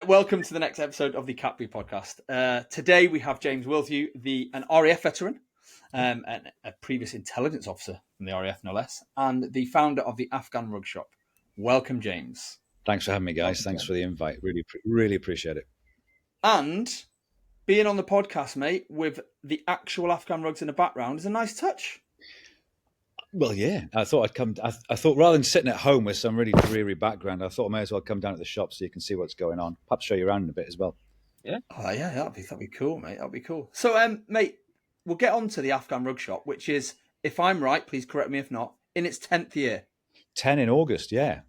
welcome to the next episode of the CAPB Podcast. Today we have James Wilthew, an RAF veteran, and a previous intelligence officer from the RAF, no less, and the founder of the Afghan Rug Shop. Welcome, James. Thanks for having me, guys. Thanks for the invite. Really appreciate it. And being on the podcast, mate, with the actual Afghan rugs in the background is a nice touch. Well, yeah, I thought I'd come. I thought rather than sitting at home with some really dreary background, I thought I may as well come down to the shop so you can see what's going on. Perhaps show you around a bit as well. Yeah. Oh, yeah, that'd be cool, mate. That'd be cool. So, mate, we'll get on to the Afghan Rug Shop, which is, if I'm right, please correct me if not, in its 10th year. 10 in August, yeah.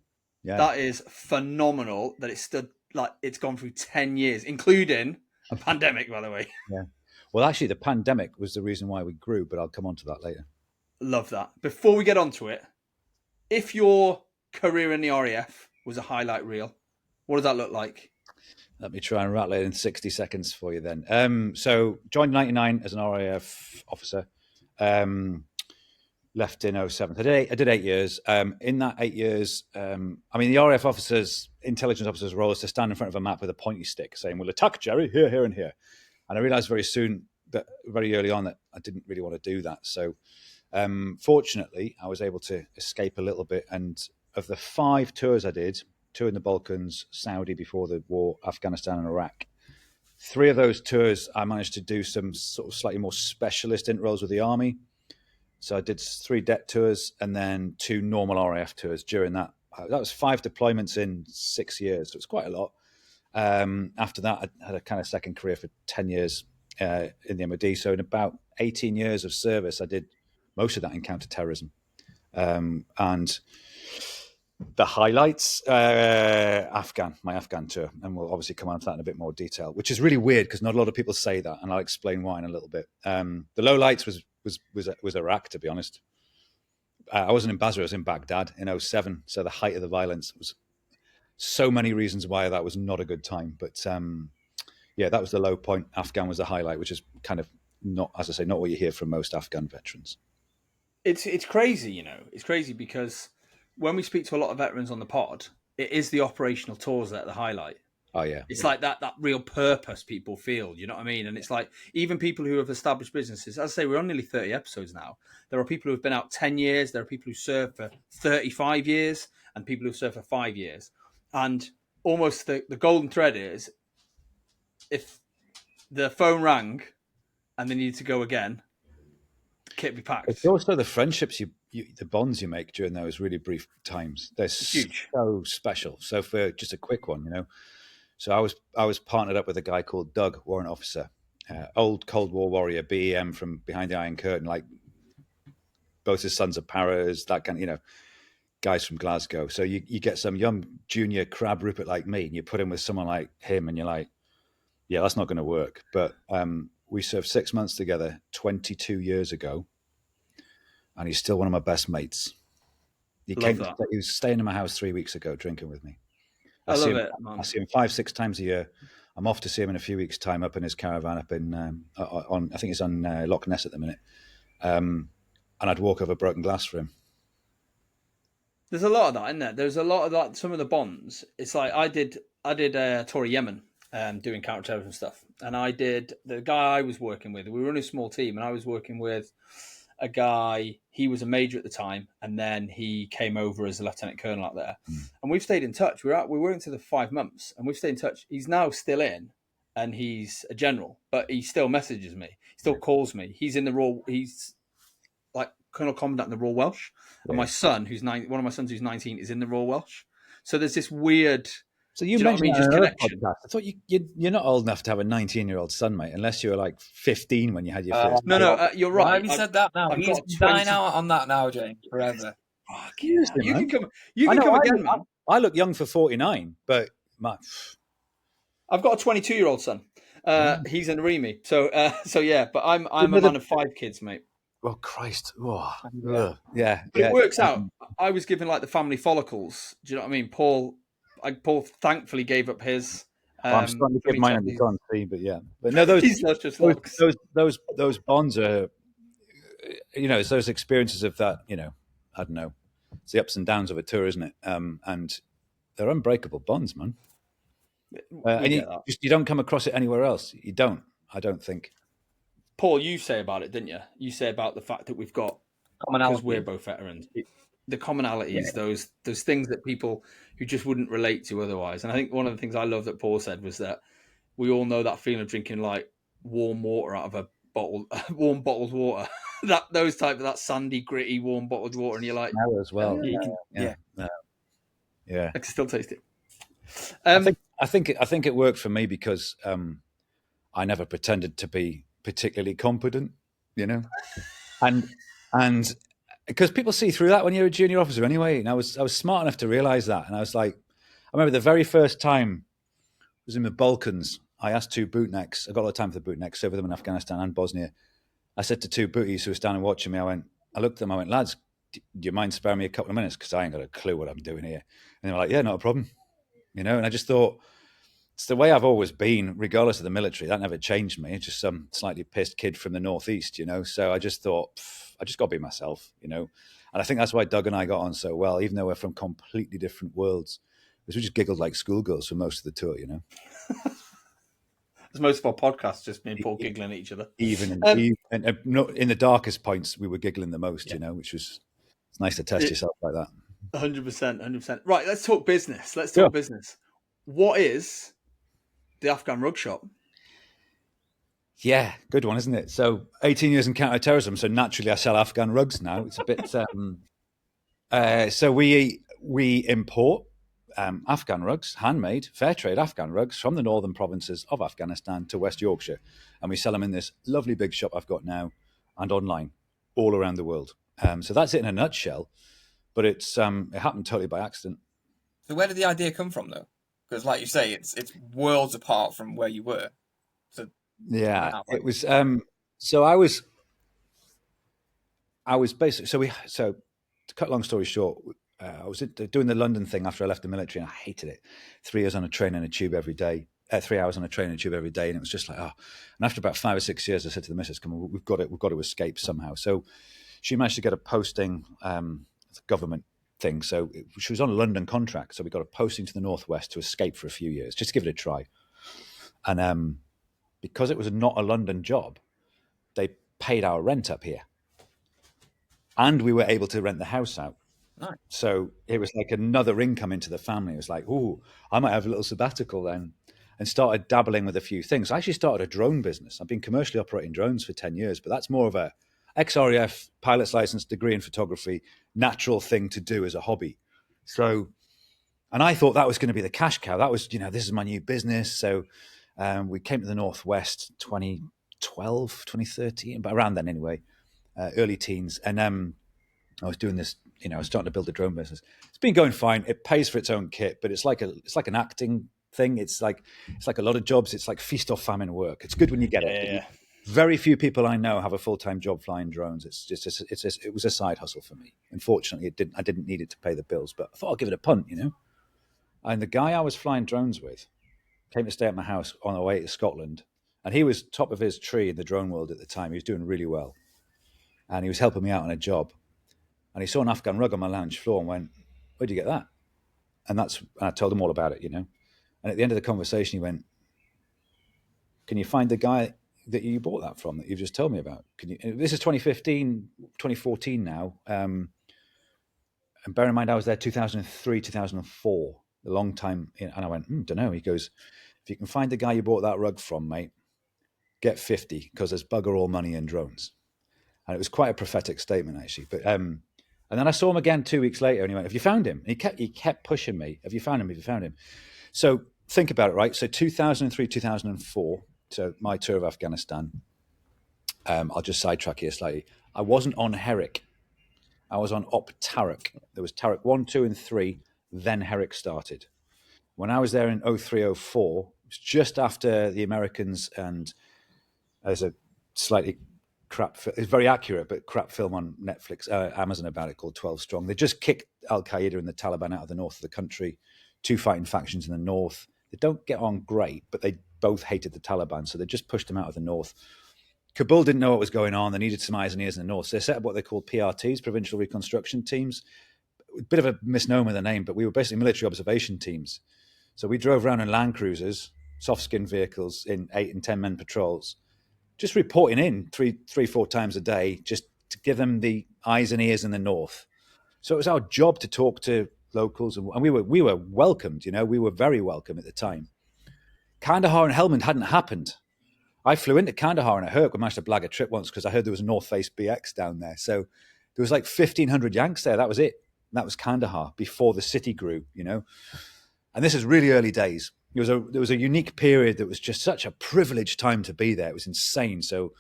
That is phenomenal. That it's gone through 10 years, including a pandemic, by the way. Yeah. Well, actually, the pandemic was the reason why we grew, but I'll come on to that later. Love that. Before we get onto it, if your career in the RAF was a highlight reel, what does that look like? Let me try and rattle it in 60 seconds for you then. So joined in 99 as an RAF officer, left in 07. I did 8 years. In that 8 years, the RAF officers, intelligence officers' role is to stand in front of a map with a pointy stick saying, "We'll attack Jerry here, here and here." And I realised very early on that I didn't really want to do that. So fortunately, I was able to escape a little bit. And of the 5 tours I did, 2 in the Balkans, Saudi before the war, Afghanistan and Iraq, 3 of those tours, I managed to do some sort of slightly more specialist introls with the Army. So I did 3 det tours and then 2 normal RAF tours during that. That was 5 deployments in 6 years. So it's quite a lot. After that, I had a kind of second career for 10 years in the MOD. So in about 18 years of service, I did most of that in Counter Terrorism. And the highlights, my Afghan tour, and we'll obviously come on to that in a bit more detail, which is really weird because not a lot of people say that, and I'll explain why in a little bit. The low lights was Iraq, to be honest. I wasn't in Basra, I was in Baghdad in 07, so the height of the violence was so many reasons why that was not a good time. But that was the low point. Afghan was the highlight, which is kind of not, as I say, not what you hear from most Afghan veterans. It's crazy, It's crazy because when we speak to a lot of veterans on the pod, it is the operational tours that are the highlight. Oh, yeah. It's like that real purpose people feel, you know what I mean? And it's like, even people who have established businesses, as I say, we're on nearly 30 episodes now. There are people who have been out 10 years. There are people who served for 35 years and people who served for 5 years. And almost the golden thread is, if the phone rang and they needed to go again, kit be packed. It's also the friendships the bonds you make during those really brief times. They're huge, so special. So for just a quick one, so I was partnered up with a guy called Doug, warrant officer, old Cold War warrior, BEM from behind the Iron Curtain, like both his sons are paras, that kind of, guys from Glasgow. So you get some young junior crab Rupert like me, and you put him with someone like him, and you're like, yeah, that's not going to work. But we served 6 months together 22 years ago, and he's still one of my best mates. He was staying in my house 3 weeks ago, drinking with me. I see him 5-6 times a year. I'm off to see him in a few weeks' time up in his caravan up in I think it's on Loch Ness at the minute. And I'd walk over broken glass for him. There's a lot of that, isn't there? There's a lot of that. Some of the bonds. It's like I did a tour of Yemen, doing counter-terrorism stuff, and the guy I was working with. We were only a small team, and I was working with a guy. He was a major at the time, and then he came over as a lieutenant colonel out there. And we've stayed in touch. We were into the 5 months, and we've stayed in touch. He's now still in, and he's a general, but he still messages me. He still calls me. He's in the Royal. He's like Colonel Commandant in the Royal Welsh. Yeah. And my son, one of my sons who's 19, is in the Royal Welsh. So there's this weird. So you mentioned just connection. Podcast. I thought you're not old enough to have a 19-year-old son, mate, unless you were like 15 when you had your first. No, you're right. Why have you said that now? He's dying out on that now, James, forever. You can come again, man. I look young for 49, but I've got a 22-year-old son. He's in Remy, so yeah. But I'm a man of 5 kids, mate. Oh Christ! Oh, yeah. It works out. I was given like the family follicles. Do you know what I mean? Paul thankfully gave up his. I'm starting to give mine a on three, but yeah. But no, those bonds are, it's those experiences of that. I don't know. It's the ups and downs of a tour, isn't it? And they're unbreakable bonds, man. And you don't come across it anywhere else. You don't. I don't think. Paul, you say about it, didn't you? You say about the fact that we've got, because we're both veterans, the commonalities, those things that people who just wouldn't relate to otherwise. And I think one of the things I love that Paul said was that we all know that feeling of drinking like warm water out of a bottle, warm bottled water. that sandy, gritty, warm bottled water, and you're like, as well. Yeah. I can still taste it. I think it worked for me because I never pretended to be particularly competent, and because people see through that when you're a junior officer anyway. And I was smart enough to realize that. And I was like, I remember the very first time I was in the Balkans. I asked two bootnecks. I got a lot of time for the bootnecks over them in Afghanistan and Bosnia. I said to two booties who were standing watching me, I looked at them, I went, lads, do you mind sparing me a couple of minutes? Because I ain't got a clue what I'm doing here. And they were like, yeah, not a problem. And I just thought, it's the way I've always been, regardless of the military. That never changed me. It's just some slightly pissed kid from the Northeast, So I just thought, I just got to be myself, And I think that's why Doug and I got on so well, even though we're from completely different worlds. Because we just giggled like schoolgirls for most of the tour, As most of our podcasts, just me and Paul giggling at each other. Even in the darkest points, we were giggling the most, which was it's nice to test yourself like that. 100%. Right, let's talk business. Business. What is the Afghan Rug Shop? Yeah, good one, isn't it? So 18 years in Counter Terrorism, so naturally I sell Afghan rugs now. It's a bit... so we import Afghan rugs, handmade, fair trade Afghan rugs from the northern provinces of Afghanistan to West Yorkshire. And we sell them in this lovely big shop I've got now and online all around the world. So that's it in a nutshell. But it happened totally by accident. So where did the idea come from, though? Because like you say, it's worlds apart from where you were. So yeah, it was... so I was basically... So to cut long story short... I was doing the London thing after I left the military, and I hated it. 3 years on a train and a tube every day. 3 hours on a train and a tube every day, and it was just like, oh. And after about 5 or 6 years, I said to the missus, "Come on, we've got to escape somehow." So she managed to get a posting, it's a government thing. So she was on a London contract, so we got a posting to the northwest to escape for a few years, just to give it a try. And because it was not a London job, they paid our rent up here, and we were able to rent the house out. Nice. So it was like another income into the family. It was like, oh, I might have a little sabbatical then, and started dabbling with a few things. I actually started a drone business. I've been commercially operating drones for 10 years, but that's more of a ex-RAF pilot's license, degree in photography, natural thing to do as a hobby. So, and I thought that was going to be the cash cow. That was, this is my new business. So we came to the Northwest 2012, 2013, but around then anyway, early teens. And I was doing this, I was starting to build a drone business. It's been going fine. It pays for its own kit, but it's like an acting thing. It's like a lot of jobs. It's like feast or famine work. It's good when you get it. Yeah. Very few people I know have a full-time job flying drones. It was a side hustle for me. Unfortunately, I didn't need it to pay the bills, but I thought I'll give it a punt, And the guy I was flying drones with came to stay at my house on the way to Scotland, and he was top of his tree in the drone world at the time. He was doing really well, and he was helping me out on a job. And he saw an Afghan rug on my lounge floor and went, "Where'd you get that?" And I told him all about it, And at the end of the conversation, he went, "Can you find the guy that you bought that from that you've just told me about? Can you?" This is 2015, 2014 now. And bear in mind, I was there 2003, 2004, a long time. And I went, don't know. He goes, "If you can find the guy you bought that rug from, mate, get 50, because there's bugger all money in drones." And it was quite a prophetic statement, actually. But and then I saw him again 2 weeks later, and he went, "Have you found him?" And he kept pushing me. "Have you found him? Have you found him?" So think about it, right? So 2003, 2004, so my tour of Afghanistan. I'll just sidetrack here slightly. I wasn't on Herrick. I was on Op Herrick. There was Herrick 1, 2, and 3. Then Herrick started. When I was there in 03, 04, it was just after the Americans, and there's a slightly crap, it's very accurate, but crap film on Netflix, Amazon about it, called 12 Strong. They just kicked Al-Qaeda and the Taliban out of the north of the country, two fighting factions in the north. They don't get on great, but they both hated the Taliban, so they just pushed them out of the north. Kabul didn't know what was going on. They needed some eyes and ears in the north. So they set up what they called PRTs, Provincial Reconstruction Teams. A bit of a misnomer, the name, but we were basically military observation teams. So we drove around in Land Cruisers, soft-skinned vehicles in 8 and 10 men patrols, just reporting in three, 4 times a day, just to give them the eyes and ears in the north. So it was our job to talk to locals, and we were welcomed. We were very welcome at the time. Kandahar and Helmand hadn't happened. I flew into Kandahar and Herrick. We managed to blag a trip once because I heard there was a North Face BX down there. So there was like 1,500 Yanks there. That was it. That was Kandahar before the city grew. And this is really early days. There was a unique period that was just such a privileged time to be there. It was insane. So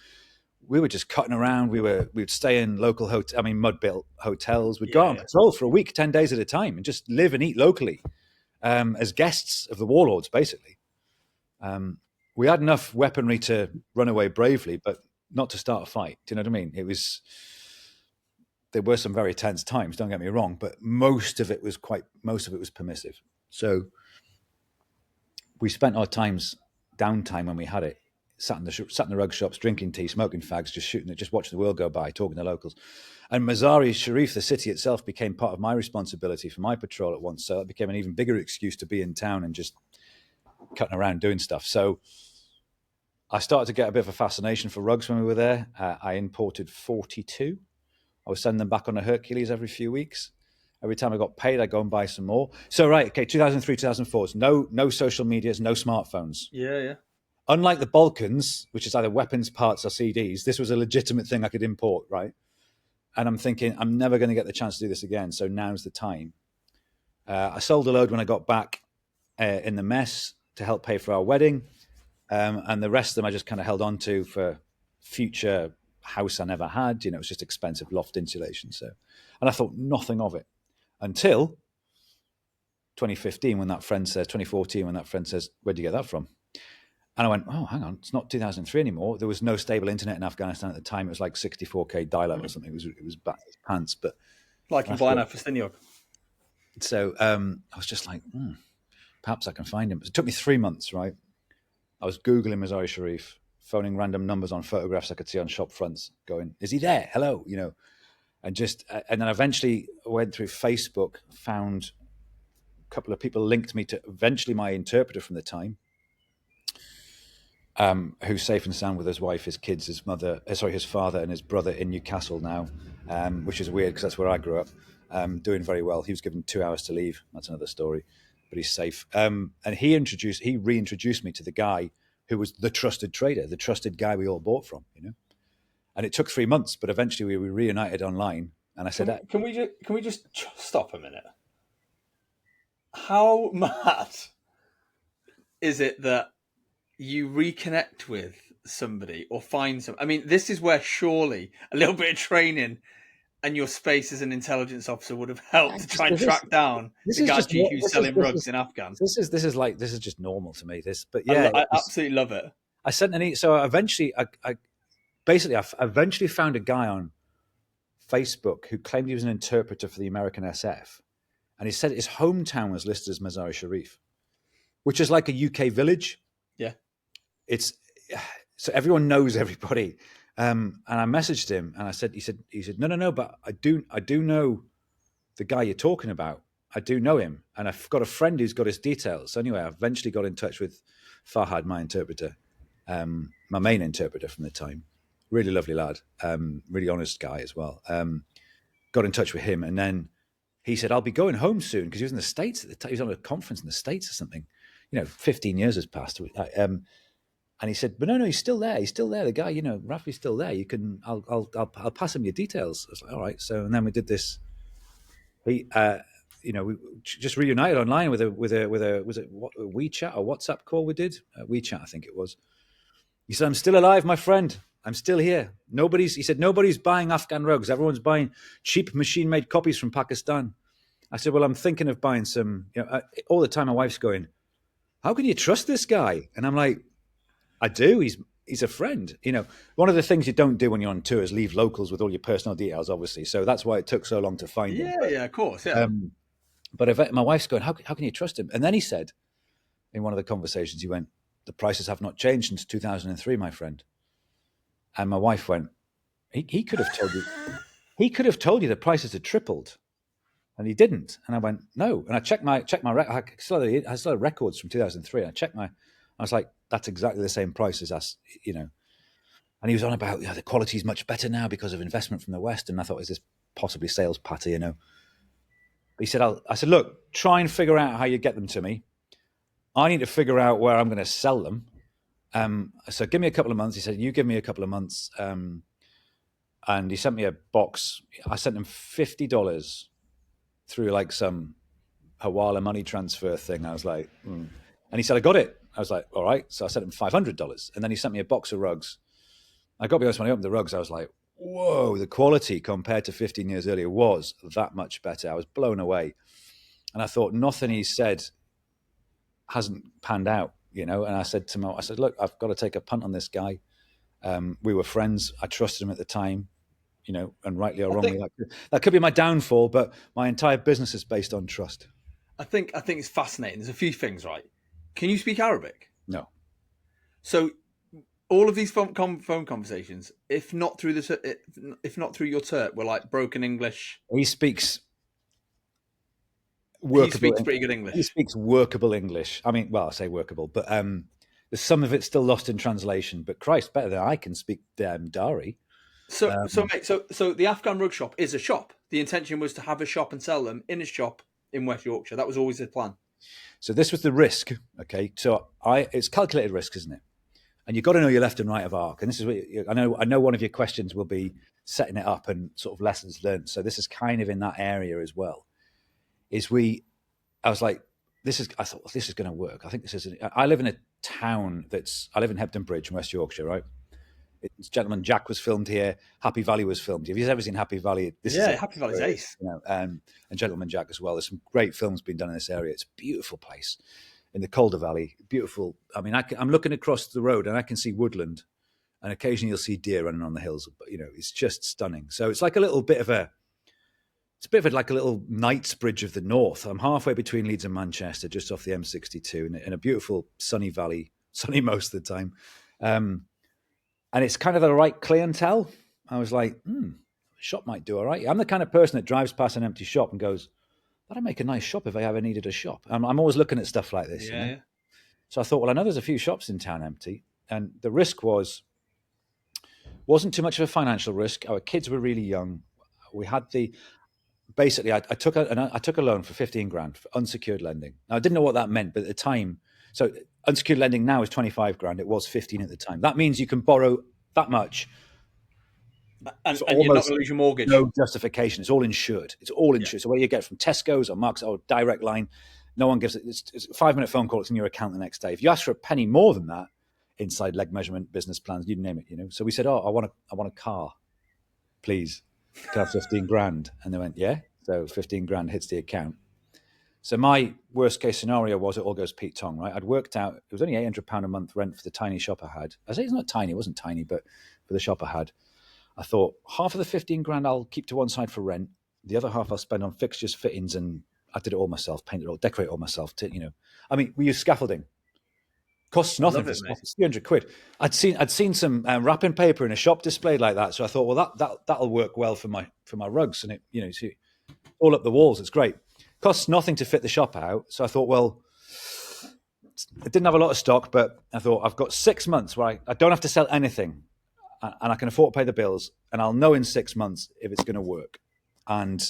we were just cutting around. We'd stay in local mud-built hotels. We'd go on patrol for a week, 10 days at a time, and just live and eat locally as guests of the warlords, basically. We had enough weaponry to run away bravely, but not to start a fight. Do you know what I mean? There were some very tense times, don't get me wrong, but most of it was permissive. So we spent our downtime when we had it, sat in the rug shops, drinking tea, smoking fags, just shooting it, just watching the world go by, talking to locals. And Mazar-i-Sharif, the city itself, became part of my responsibility for my patrol at once. So it became an even bigger excuse to be in town and just cutting around doing stuff. So I started to get a bit of a fascination for rugs when we were there. I imported 42. I was sending them back on a Hercules every few weeks. Every time I got paid, I'd go and buy some more. So, 2003, 2004, no social medias, no smartphones. Yeah. Unlike the Balkans, which is either weapons, parts, or CDs, this was a legitimate thing I could import, right? And I'm thinking, I'm never going to get the chance to do this again, so now's the time. I sold a load when I got back in the mess to help pay for our wedding. And the rest of them I just kind of held on to for future house I never had. It was just expensive loft insulation. And I thought nothing of it until 2014 when that friend says, where'd you get that from? And I went, oh, hang on, it's not 2003 anymore. There was no stable internet in Afghanistan at the time. It was like 64K dial-up or something. It was back his pants. But like in Blaenau for Stiniog. So I was just like, perhaps I can find him. It took me 3 months, right? I was Googling Mazar-i-Sharif, phoning random numbers on photographs I could see on shop fronts, going, is he there? Hello, And then eventually went through Facebook, found a couple of people linked me to eventually my interpreter from the time, who's safe and sound with his wife, his kids, his father and his brother in Newcastle now, which is weird because that's where I grew up, doing very well. He was given 2 hours to leave. That's another story. But he's safe. And he reintroduced me to the guy who was the trusted trader, the trusted guy we all bought from, And it took 3 months, but eventually we reunited online. And I said, can we just stop a minute? How mad is it that you reconnect with somebody or find some? I mean, this is where surely a little bit of training and your space as an intelligence officer would have helped to try and track down the guy who's selling rugs in Afghan. This is just normal to me. I absolutely love it. I sent an email. So eventually, I eventually found a guy on Facebook who claimed he was an interpreter for the American SF, and he said his hometown was listed as Mazar-i-Sharif, which is like a UK village. Yeah, so everyone knows everybody. And I messaged him and I said, he said, no, but I do know the guy you're talking about. I do know him. And I've got a friend who's got his details. So anyway, I eventually got in touch with Farhad, my interpreter, my main interpreter from the time. Really lovely lad, really honest guy as well. Got in touch with him. And then he said, I'll be going home soon because he was in the States at the time. He was on a conference in the States or something. 15 years has passed. And he said, but no, he's still there. He's still there. The guy, Rafi's still there. I'll pass him your details. I was like, all right. So, and then we did this. We just reunited online with a was it a WeChat or WhatsApp call we did? WeChat, I think it was. He said, I'm still alive, my friend. I'm still here. He said, nobody's buying Afghan rugs. Everyone's buying cheap machine-made copies from Pakistan. I said, well, I'm thinking of buying some, all the time my wife's going, how can you trust this guy? And I'm like, I do. He's a friend. One of the things you don't do when you're on tour is leave locals with all your personal details, obviously. So that's why it took so long to find him. Yeah, of course. Yeah. But my wife's going, how can you trust him? And then he said, in one of the conversations, he went, the prices have not changed since 2003, my friend. And my wife went, he could have told you. He could have told you the prices had tripled. And he didn't. And I went, no. And I checked my I still had records from 2003. I was like, that's exactly the same price as us, you know. And he was on about, the quality is much better now because of investment from the West. And I thought, is this possibly sales patter, you know? But he said, I said, look, try and figure out how you get them to me. I need to figure out where I'm going to sell them. So give me a couple of months. He said, you give me a couple of months. And he sent me a box. I sent him $50 through like some Hawala money transfer thing. I was like, And he said, I got it. I was like, all right. So I sent him $500. And then he sent me a box of rugs. I got to be honest, when I opened the rugs, I was like, whoa, the quality compared to 15 years earlier was that much better. I was blown away. And I thought nothing he said hasn't panned out, you know. And I said to him, I said, look, I've got to take a punt on this guy. We were friends. I trusted him at the time. You know, and rightly or wrongly, that could be my downfall, but my entire business is based on trust. I think it's fascinating. There's a few things, right? Can you speak Arabic? No. So all of these phone conversations, if not through your Turk, were like broken English. He speaks workable. He speaks pretty good English. He speaks workable English. I mean, well, I say workable, but there's some of it still lost in translation. But Christ, better than I can speak Dari. So the Afghan Rug Shop is a shop. The intention was to have a shop and sell them in a shop in West Yorkshire. That was always the plan. So this was the risk. Okay, so it's calculated risk, isn't it? And you've got to know your left and right of arc. And this is what I know. One of your questions will be setting it up and sort of lessons learned. So this is kind of in that area as well. I was like, I thought this is going to work. I think this is. I live in a town I live in Hebden Bridge in West Yorkshire, right? It's Gentleman Jack was filmed here. Happy Valley was filmed. Have you ever seen Happy Valley? Happy Valley's ace. You know, and Gentleman Jack as well. There's some great films being done in this area. It's a beautiful place in the Calder Valley. Beautiful. I mean, I'm looking across the road and I can see woodland, and occasionally you'll see deer running on the hills. But you know, it's just stunning. So it's like a little bit of like a little Knightsbridge of the north. I'm halfway between Leeds and Manchester, just off the M62, in a beautiful sunny valley, sunny most of the time. And it's kind of the right clientele. I was like, the shop might do all right. I'm the kind of person that drives past an empty shop and goes, that'd make a nice shop if I ever needed a shop. I'm always looking at stuff like this. Yeah. You know? So I thought, well, I know there's a few shops in town empty. And the risk wasn't too much of a financial risk. Our kids were really young. We had basically, I took a loan for 15 grand for unsecured lending. Now, I didn't know what that meant, but at the time, so unsecured lending now is 25 grand. It was 15 at the time. That means you can borrow that much. And you're not going to lose your mortgage. No justification. It's all insured. It's all insured. Yeah. So where you get from Tesco's or Marks or Direct Line, no one gives it. It's a 5-minute phone call. It's in your account the next day. If you ask for a penny more than that, inside leg measurement, business plans, you name it, you know. So we said, I want a car, please. Can I have 15 grand? And they went, yeah. So 15 grand hits the account. So my worst case scenario was it all goes Pete Tong, right? I'd worked out, it was only £800 a month rent for the tiny shop I had. I say it's not tiny, it wasn't tiny, but for the shop I had, I thought half of the 15 grand I'll keep to one side for rent. The other half I'll spend on fixtures, fittings, and I did it all myself, painted it all, decorate it all myself. I mean, we use scaffolding. Costs nothing. It's 300 quid. I'd seen some wrapping paper in a shop displayed like that. So I thought, well, that'll work well for my rugs. And it, all up the walls. It's great. Costs nothing to fit the shop out. So I thought, well, I didn't have a lot of stock, but I thought I've got 6 months where I don't have to sell anything and I can afford to pay the bills. And I'll know in 6 months if it's going to work. And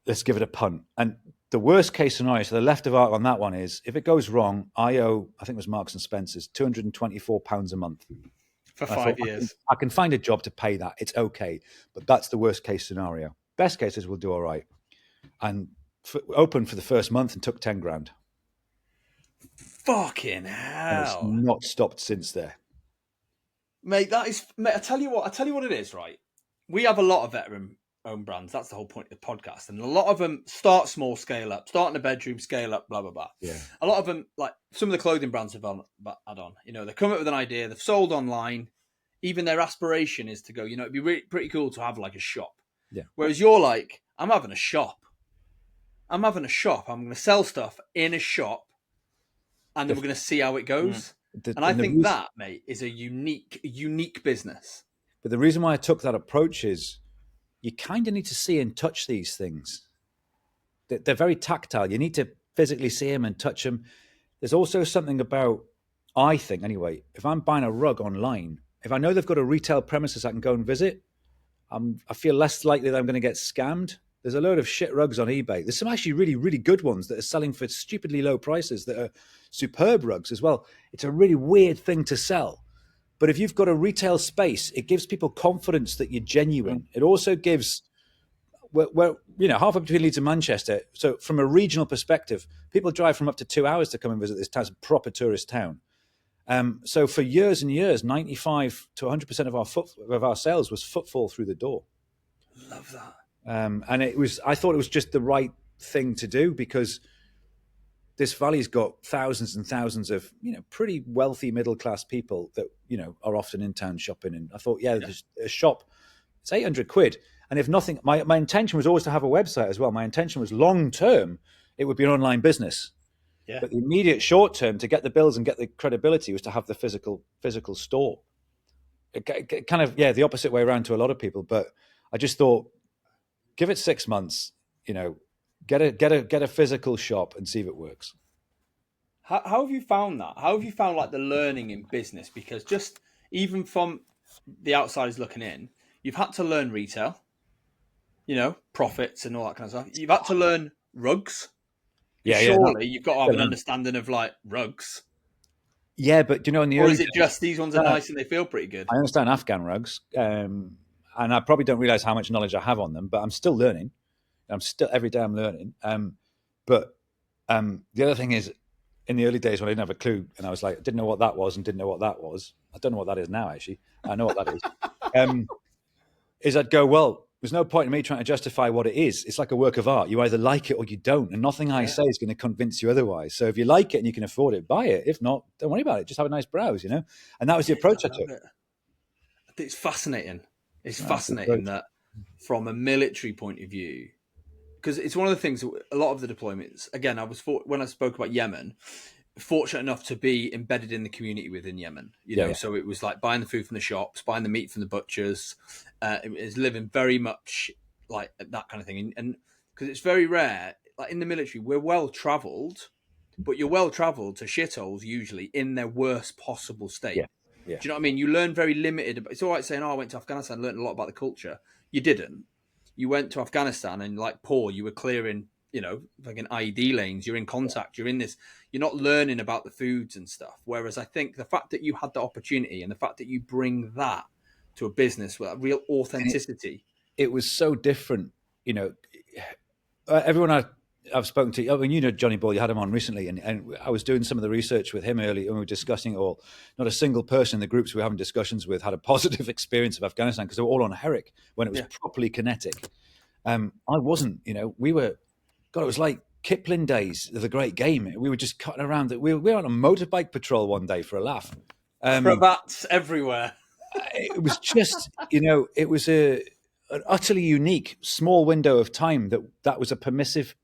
let's give it a punt. And the worst case scenario, so the left of arc on that one is, if it goes wrong, I owe, I think it was Marks and Spencer's, £224 a month. For 5 years. I can find a job to pay that. It's okay. But that's the worst case scenario. Best case is we'll do all right. And opened for the first month and took 10 grand. Fucking hell. And it's not stopped since there. Mate, I tell you what it is, right? We have a lot of veteran own brands. That's the whole point of the podcast. And a lot of them start small, scale up, start in a bedroom, scale up, blah, blah, blah. Yeah. A lot of them, like some of the clothing brands have add on. They come up with an idea, they've sold online. Even their aspiration is to go, it'd be really, pretty cool to have like a shop. Yeah. Whereas you're like, I'm having a shop. I'm going to sell stuff in a shop and then we're going to see how it goes. And I think that, mate, is a unique business. But the reason why I took that approach is you kind of need to see and touch these things. they're very tactile. You need to physically see them and touch them. There's also something about, I think anyway, if I'm buying a rug online, if I know they've got a retail premises I can go and visit, I feel less likely that I'm going to get scammed. There's a load of shit rugs on eBay. There's some actually really, really good ones that are selling for stupidly low prices that are superb rugs as well. It's a really weird thing to sell. But if you've got a retail space, it gives people confidence that you're genuine. It also gives, we're halfway between Leeds and Manchester. So from a regional perspective, people drive from up to 2 hours to come and visit this town. It's a proper tourist town. So for years and years, 95 to 100% of our sales was footfall through the door. Love that. And I thought it was just the right thing to do, because this valley's got thousands and thousands of, pretty wealthy middle-class people that, are often in town shopping. And I thought, there's a shop, it's 800 quid. And if nothing, my intention was always to have a website as well. My intention was long-term, it would be an online business. Yeah. But the immediate short term, to get the bills and get the credibility, was to have the physical store. It kind of, the opposite way around to a lot of people. But I just thought, give it 6 months, get a physical shop and see if it works. How have you found that? How have you found like the learning in business? Because just even from the outsiders looking in, you've had to learn retail, profits and all that kind of stuff. You've had to learn rugs. Surely you've got to have an understanding of like rugs. Yeah, but in the or is it just these ones are nice and they feel pretty good? I understand Afghan rugs, and I probably don't realize how much knowledge I have on them, but I'm still learning. Every day I'm learning. But the other thing is, in the early days when I didn't have a clue, and I was like, I didn't know what that was and didn't know what that was. I don't know what that is now, actually. I know what that is. Is I'd go, well, there's no point in me trying to justify what it is. It's like a work of art. You either like it or you don't, and nothing I say is going to convince you otherwise. So if you like it and you can afford it, buy it. If not, don't worry about it. Just have a nice browse, And that was the approach I took. It's fascinating. It's fascinating that from a military point of view, because it's one of the things, a lot of the deployments, again, when I spoke about Yemen, fortunate enough to be embedded in the community within Yemen, so it was like buying the food from the shops, buying the meat from the butchers. It was living very much like that kind of thing. And because it's very rare, like in the military, we're well traveled, but you're well traveled to shitholes usually in their worst possible state. Yeah. Yeah. Do you know what I mean? You learn very limited. It's all right saying, I went to Afghanistan and learned a lot about the culture. You didn't. You went to Afghanistan and like Paul, you were clearing, like an IED lanes. You're in contact. You're in this. You're not learning about the foods and stuff. Whereas I think the fact that you had the opportunity and the fact that you bring that to a business with a real authenticity. It was so different, everyone I've spoken to, Johnny Ball, you had him on recently, and I was doing some of the research with him earlier, and we were discussing it all. Not a single person in the groups we were having discussions with had a positive experience of Afghanistan, because they were all on Herrick when it was properly kinetic. I wasn't, it was like Kipling days of the Great Game. We were just cutting around. We were on a motorbike patrol one day for a laugh. Cravats everywhere. It was just, it was an utterly unique small window of time that was a permissive,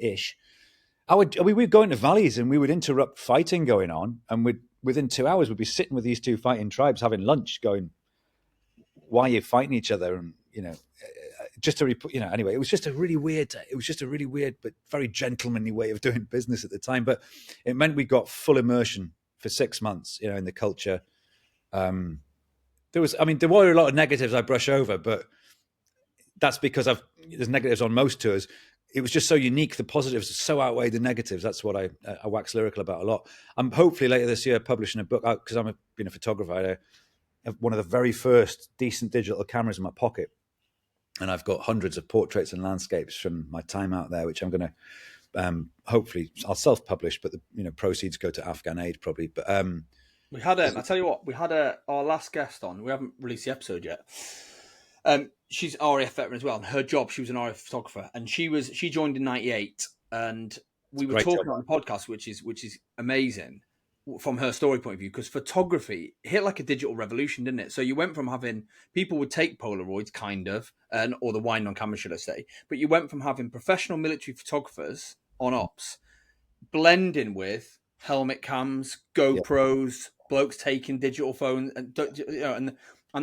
ish. We'd go into valleys and we would interrupt fighting going on, and within 2 hours we'd be sitting with these two fighting tribes having lunch, going, "Why are you fighting each other?" And just to anyway, it was just a really weird but very gentlemanly way of doing business at the time. But it meant we got full immersion for 6 months, in the culture. There were a lot of negatives I brush over, but that's because there's negatives on most tours. It was just so unique. The positives so outweigh the negatives. That's what I wax lyrical about a lot. I'm hopefully later this year publishing a book, because I'm being a photographer. I have one of the very first decent digital cameras in my pocket, and I've got hundreds of portraits and landscapes from my time out there, which I'm going to hopefully I'll self-publish, but the proceeds go to Afghan Aid probably. But we had I tell you what, we had our last guest on. We haven't released the episode yet. She's RAF veteran as well, and her job, she was an RAF photographer, and she joined in '98, and we were talking on the podcast, which is amazing from her story point of view, because photography hit like a digital revolution, didn't it? So you went from having people would take Polaroids, kind of, or the wind on camera, should I say, but you went from having professional military photographers on ops blending with helmet cams, GoPros, blokes taking digital phones, and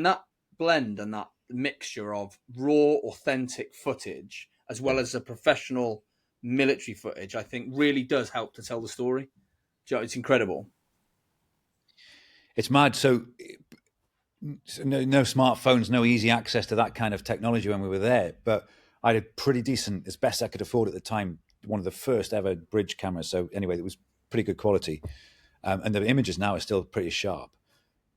that blend and that mixture of raw, authentic footage, as well as a professional military footage, I think really does help to tell the story. It's incredible. It's mad. So no smartphones, no easy access to that kind of technology when we were there. But I had a pretty decent, as best I could afford at the time, one of the first ever bridge cameras. So anyway, it was pretty good quality. And the images now are still pretty sharp.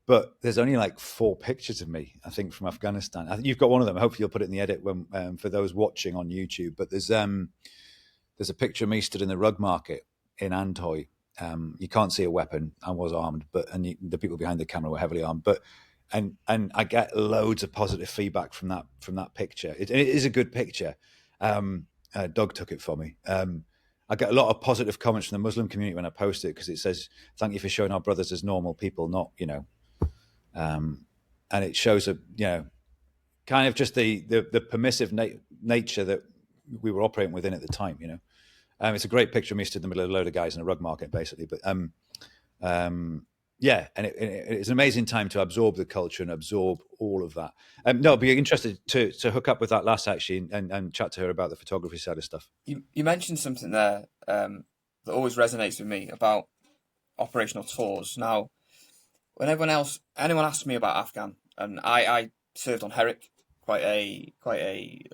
But there's only like 4 pictures of me, I think, from Afghanistan. I think you've got one of them. Hopefully you'll put it in the edit when, for those watching on YouTube. But there's a picture of me stood in the rug market in Antoy. You can't see a weapon. I was armed, the people behind the camera were heavily armed. But and I get loads of positive feedback from that picture. It is a good picture. Doug took it for me. I get a lot of positive comments from the Muslim community when I post it because it says, "Thank you for showing our brothers as normal people, not and it shows kind of just the permissive nature that we were operating within at the time. It's a great picture of me stood in the middle of a load of guys in a rug market, basically. But it's an amazing time to absorb the culture and absorb all of that. No, I'd be interested to hook up with that lass actually and chat to her about the photography side of stuff. You mentioned something there that always resonates with me about operational tours. Now, when anyone asks me about Afghan, and I served on Herrick, quite a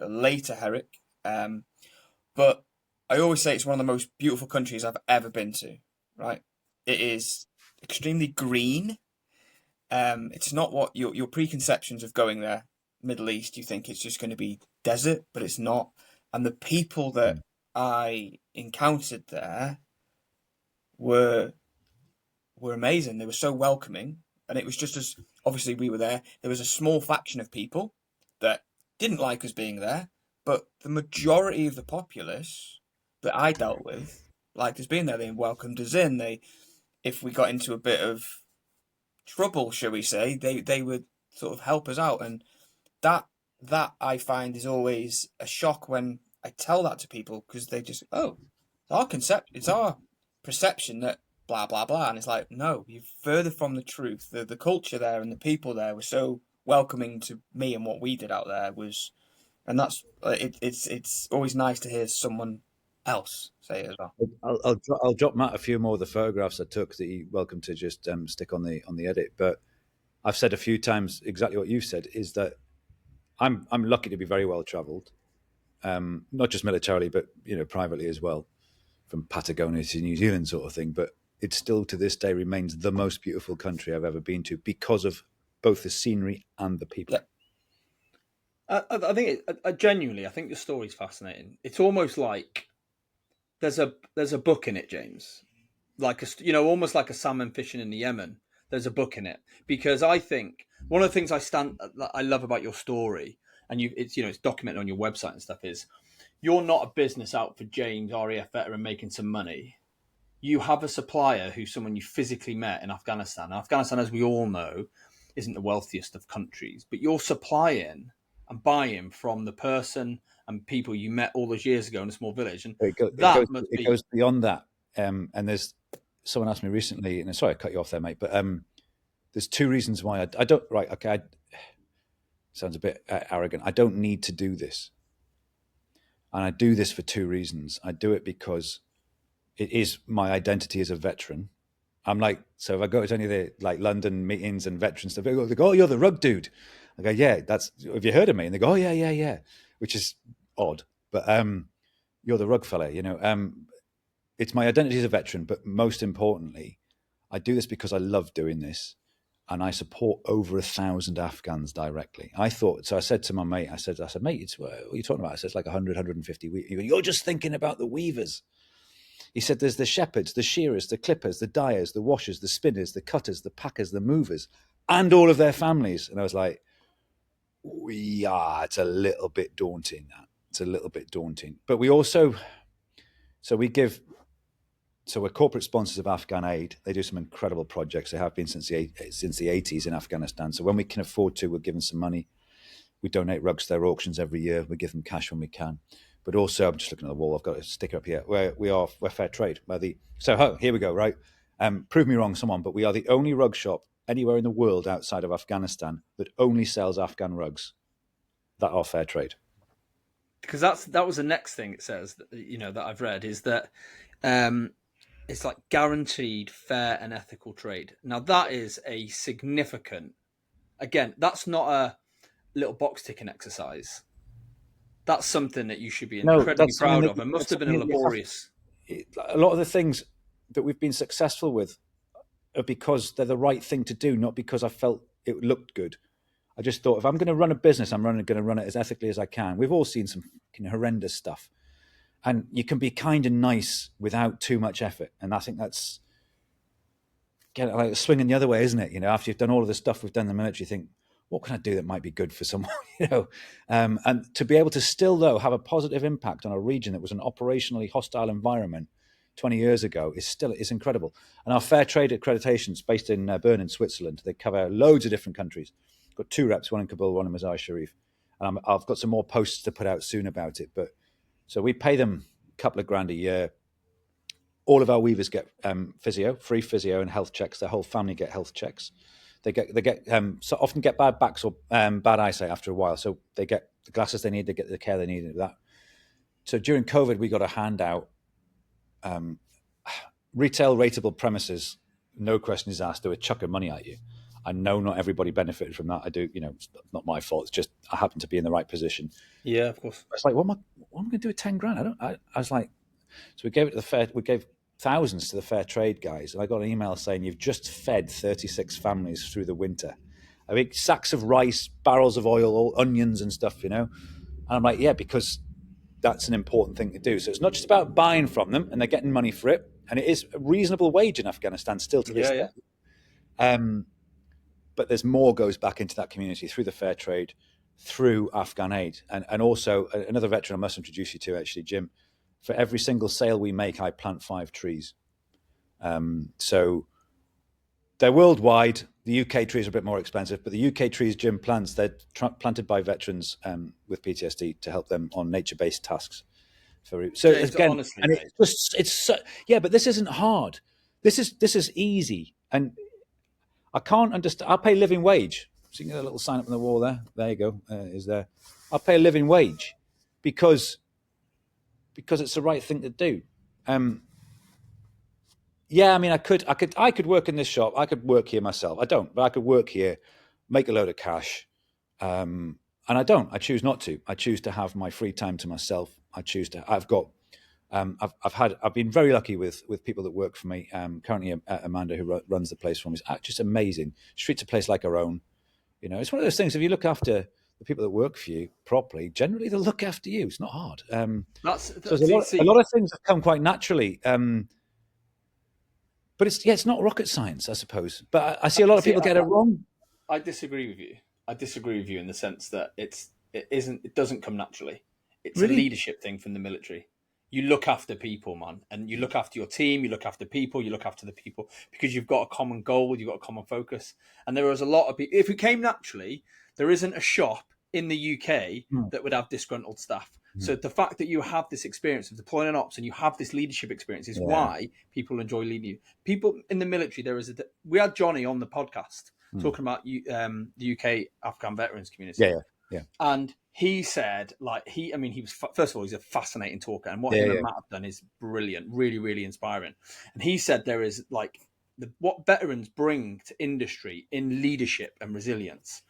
later Herrick, but I always say it's one of the most beautiful countries I've ever been to. Right, it is extremely green. It's not what your preconceptions of going there, Middle East. You think it's just going to be desert, but it's not. And the people that I encountered there were amazing. They were so welcoming, and it was just as obviously we were there. There was a small faction of people that didn't like us being there, but the majority of the populace that I dealt with liked us being there. They welcomed us in. If we got into a bit of trouble, shall we say, they would sort of help us out, and that I find is always a shock when I tell that to people because they just it's our perception that blah blah blah, and it's like, no, you're further from the truth. The culture there and the people there were so welcoming to me and what we did out there and that's it's always nice to hear someone else say it as well. I'll drop Matt a few more of the photographs I took that you're welcome to just stick on the edit. But I've said a few times exactly what you've said, is that I'm lucky to be very well travelled, not just militarily, but privately as well, from Patagonia to New Zealand sort of thing. But it still to this day remains the most beautiful country I've ever been to because of both the scenery and the people. Yeah. I think genuinely, I think the story's fascinating. It's almost like there's a book in it, James, like almost like a salmon fishing in the Yemen. There's a book in it because I think one of the things I love about your story, and it's documented on your website and stuff, is you're not a business out for James, RAF veteran, making some money. You have a supplier who's someone you physically met in Afghanistan. And Afghanistan, as we all know, isn't the wealthiest of countries, but you're supplying and buying from the person and people you met all those years ago in a small village. And it goes beyond that. And there's someone asked me recently, and sorry I cut you off there, mate, but there's 2 reasons why I don't. Right, okay, sounds a bit arrogant. I don't need to do this, and I do this for 2 reasons. I do it because it is my identity as a veteran. I'm like, so if I go to any of the like London meetings and veteran stuff, they go, "Oh, you're the rug dude." I go, "Yeah, have you heard of me?" And they go, "Oh, yeah," which is odd, but you're the rug fella, It's my identity as a veteran, but most importantly, I do this because I love doing this, and I support over 1,000 Afghans directly. I said to my mate, I said, "Mate, what are you talking about?" I said, "It's like 100, 150 weavers." "You're just thinking about the weavers." He said, "There's the shepherds, the shearers, the clippers, the dyers, the washers, the spinners, the cutters, the packers, the movers, and all of their families." And I was like, it's a little bit daunting, that. It's a little bit daunting. But we also, we're corporate sponsors of Afghan Aid. They do some incredible projects. They have been since the 80s in Afghanistan. So when we can afford to, we're giving some money. We donate rugs to their auctions every year. We give them cash when we can. But also, I'm just looking at the wall. I've got a sticker up here. We're fair trade. Here we go, right? Prove me wrong, someone, but we are the only rug shop anywhere in the world outside of Afghanistan that only sells Afghan rugs that are fair trade. because that was the next thing it says that, that I've read is that it's like guaranteed fair and ethical trade. Now that is a significant. Again, that's not a little box ticking exercise. That's something that you should be incredibly proud of, and must have been a laborious. A lot of the things that we've been successful with are because they're the right thing to do, not because I felt it looked good. I just thought, if I'm going to run a business, I'm going to run it as ethically as I can. We've all seen some horrendous stuff. And you can be kind and nice without too much effort. And I think that's like swinging the other way, isn't it? After you've done all of the stuff we've done in the military, you think, what can I do that might be good for someone? And to be able to still, though, have a positive impact on a region that was an operationally hostile environment 20 years ago is incredible. And our fair trade accreditations based in Bern in Switzerland, they cover loads of different countries. Got 2 reps, one in Kabul, one in Mazar Sharif. And I've got some more posts to put out soon about it. But so we pay them a couple of grand a year. All of our weavers get free physio and health checks. Their whole family get health checks. They get so often get bad backs or bad eyesight after a while. So they get the glasses they need, they get the care they need. That. So during COVID, we got a handout. Retail rateable premises, no questions asked. They were chucking money at you. I know not everybody benefited from that. I do, it's not my fault. It's just I happen to be in the right position. Yeah, of course. It's like, what am I going to do with 10 grand? I was like, so we gave it to the fair. We gave thousands to the fair trade guys, and I got an email saying you've just fed 36 families through the winter. I mean, sacks of rice, barrels of oil, all onions and stuff, And I'm like, yeah, because that's an important thing to do. So it's not just about buying from them, and they're getting money for it, and it is a reasonable wage in Afghanistan still to this day. But there's more goes back into that community through the fair trade, through Afghan aid. And also another veteran I must introduce you to, actually, Jim. For every single sale we make, I plant 5 trees. So they're worldwide. The UK trees are a bit more expensive, but the UK trees Jim plants, they're planted by veterans with PTSD to help them on nature-based tasks. So James, again, honestly, and but this isn't hard. This is easy. And I can't understand. I'll pay living wage. So you can get a little sign up on the wall there. There you go. Is there? I'll pay a living wage because it's the right thing to do. Yeah, I mean, I could work in this shop. I could work here myself. I don't, but I could work here, make a load of cash, and I don't. I choose not to. I choose to have my free time to myself. I've been very lucky with people that work for me. Currently, Amanda, who runs the place for me, is just amazing. She treats a place like her own. It's one of those things. If you look after the people that work for you properly, generally they'll look after you. It's not hard. So a lot of things have come quite naturally. But it's not rocket science, I suppose. But I see a lot of people get it wrong. I disagree with you. I disagree with you in the sense that it doesn't come naturally. It's really a leadership thing from the military. You look after people, man, and you look after your team, you look after people, you look after the people because you've got a common goal, you've got a common focus. And there is a lot of people. If it came naturally, there isn't a shop in the UK that would have disgruntled staff. So the fact that you have this experience of deploying an ops and you have this leadership experience is why people enjoy leading you. People in the military, we had Johnny on the podcast talking about the UK Afghan veterans community. Yeah. And he said, he was, first of all, he's a fascinating talker, and what him and Matt have done is brilliant, really, really inspiring. And he said there is what veterans bring to industry in leadership and resilience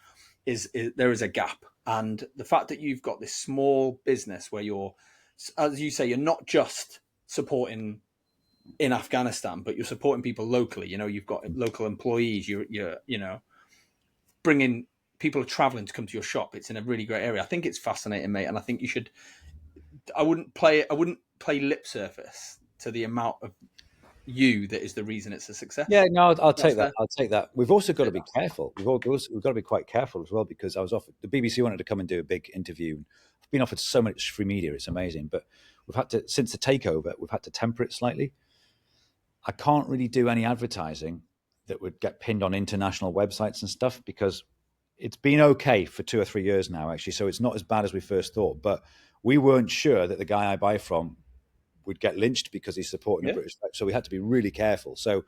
is there is a gap. And the fact that you've got this small business where you're, as you say, you're not just supporting in Afghanistan, but you're supporting people locally. You've got local employees. You're bringing people are traveling to come to your shop. It's in a really great area. I think it's fascinating, mate. And I think you should. I wouldn't play lip service to the amount of you that is the reason it's a success. Yeah, no, I'll take that. I'll take that. We've also got to be careful. We've got to be quite careful as well, because I was offered, the BBC wanted to come and do a big interview. I've been offered so much free media. It's amazing. But we've had to, since the takeover, we've had to temper it slightly. I can't really do any advertising that would get pinned on international websites and stuff, because it's been okay for 2 or 3 years now, actually. So it's not as bad as we first thought. But we weren't sure that the guy I buy from would get lynched because he's supporting a British. So we had to be really careful. So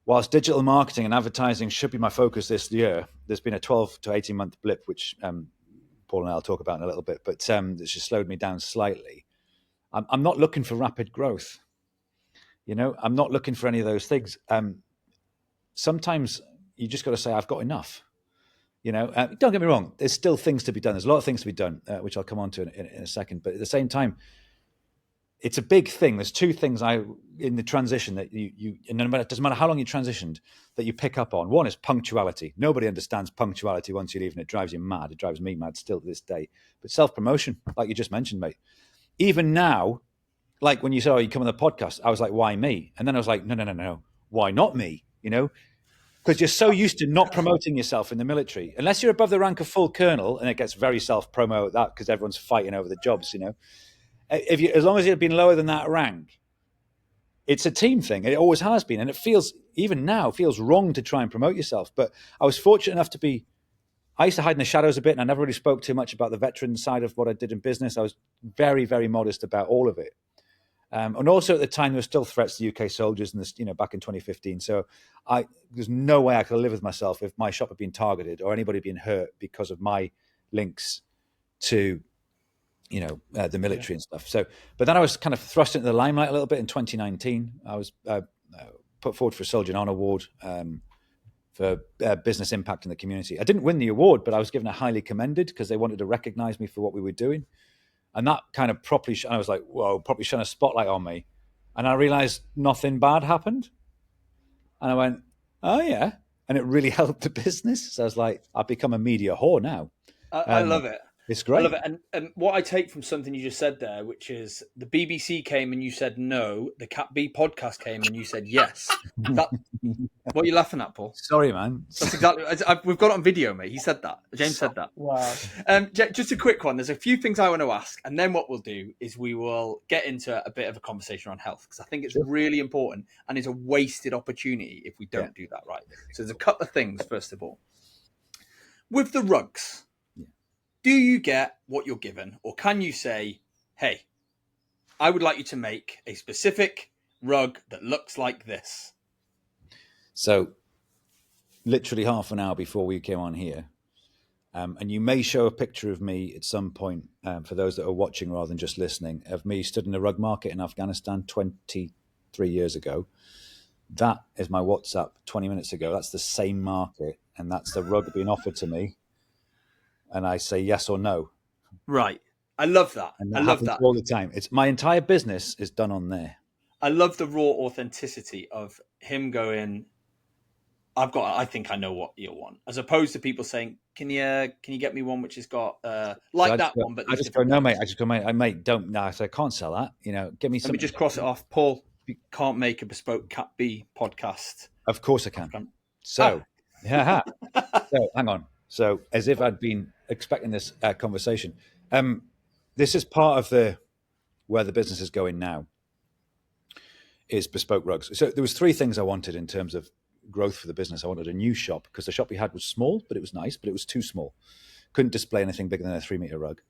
whilst digital marketing and advertising should be my focus this year, there's been a 12 to 18 month blip, which Paul and I'll talk about in a little bit, but that's just slowed me down slightly. I'm not looking for rapid growth. I'm not looking for any of those things. Sometimes you just got to say, I've got enough. Don't get me wrong. There's still things to be done. There's a lot of things to be done, which I'll come on to in a second. But at the same time, it's a big thing. There's two things in the transition that and it doesn't matter how long you transitioned, that you pick up on. One is punctuality. Nobody understands punctuality once you leave, and it drives you mad. It drives me mad still to this day. But self-promotion, like you just mentioned, mate. Even now, like when you said, you come on the podcast, I was like, why me? And then I was like, no. Why not me? Because you're so used to not promoting yourself in the military. Unless you're above the rank of full colonel, and it gets very self-promo that because everyone's fighting over the jobs, as long as you've been lower than that rank, it's a team thing. It always has been. And it feels, even now, feels wrong to try and promote yourself. But I was fortunate enough I used to hide in the shadows a bit, and I never really spoke too much about the veteran side of what I did in business. I was very, very modest about all of it. And also at the time, there were still threats to UK soldiers in this, back in 2015. So there's no way I could live with myself if my shop had been targeted or anybody being hurt because of my links to the military and stuff. So, but then I was kind of thrust into the limelight a little bit in 2019. I was put forward for a Soldier and Honor Award for business impact in the community. I didn't win the award, but I was given a highly commended because they wanted to recognize me for what we were doing. And that kind of I was like, whoa, probably shone a spotlight on me. And I realized nothing bad happened. And I went, oh yeah. And it really helped the business. So I was like, I've become a media whore now. I love it. It's great. I love it. And what I take from something you just said there, which is the BBC came and you said no, the CAPB podcast came and you said yes. What are you laughing at, Paul? Sorry, man. That's exactly. We've got it on video, mate. He said that. James said that. Wow. Just a quick one. There's a few things I want to ask, and then what we'll do is we will get into a bit of a conversation on health because I think it's really important and it's a wasted opportunity if we don't do that right. So there's a couple of things. First of all, with the rugs. Do you get what you're given, or can you say, hey, I would like you to make a specific rug that looks like this? So literally half an hour before we came on here, and you may show a picture of me at some point, for those that are watching rather than just listening, of me stood in a rug market in Afghanistan 23 years ago. That is my WhatsApp 20 minutes ago. That's the same market, and that's the rug being offered to me. And I say yes or no. Right. I love that. And I love that all the time. It's my entire business is done on there. I love the raw authenticity of him going, I think I know what you want, as opposed to people saying, can you get me one which has got one? But I just go, no, mate. Mate, don't. No, so I can't sell that. Give me some. Let me just cross it off. Paul, you can't make a bespoke CAPB podcast. Of course I can. So, yeah. So hang on. So as if I'd been expecting this conversation, this is part of where the business is going now, is bespoke rugs. So there was three things I wanted in terms of growth for the business. I wanted a new shop because the shop we had was small, but it was nice, but it was too small. Couldn't display anything bigger than a 3-meter rug.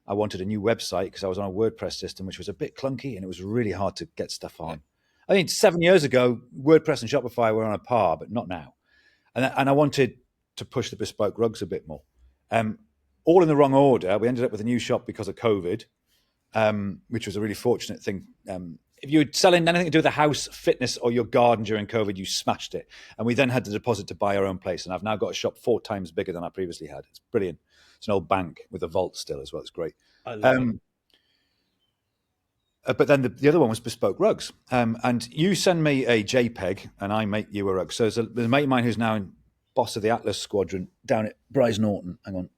I wanted a new website because I was on a WordPress system, which was a bit clunky and it was really hard to get stuff on. I mean, 7 years ago, WordPress and Shopify were on a par, but not now. And I wanted to push the bespoke rugs a bit more. All in the wrong order. We ended up with a new shop because of COVID, which was a really fortunate thing. If you were selling anything to do with the house, fitness, or your garden during COVID, you smashed it. And we then had the deposit to buy our own place. And I've now got a shop 4 times bigger than I previously had. It's brilliant. It's an old bank with a vault still as well. It's great. I love it. But then the other one was bespoke rugs. And you send me a JPEG and I make you a rug. So there's a mate of mine who's now boss of the Atlas Squadron down at Bryce Norton. Hang on.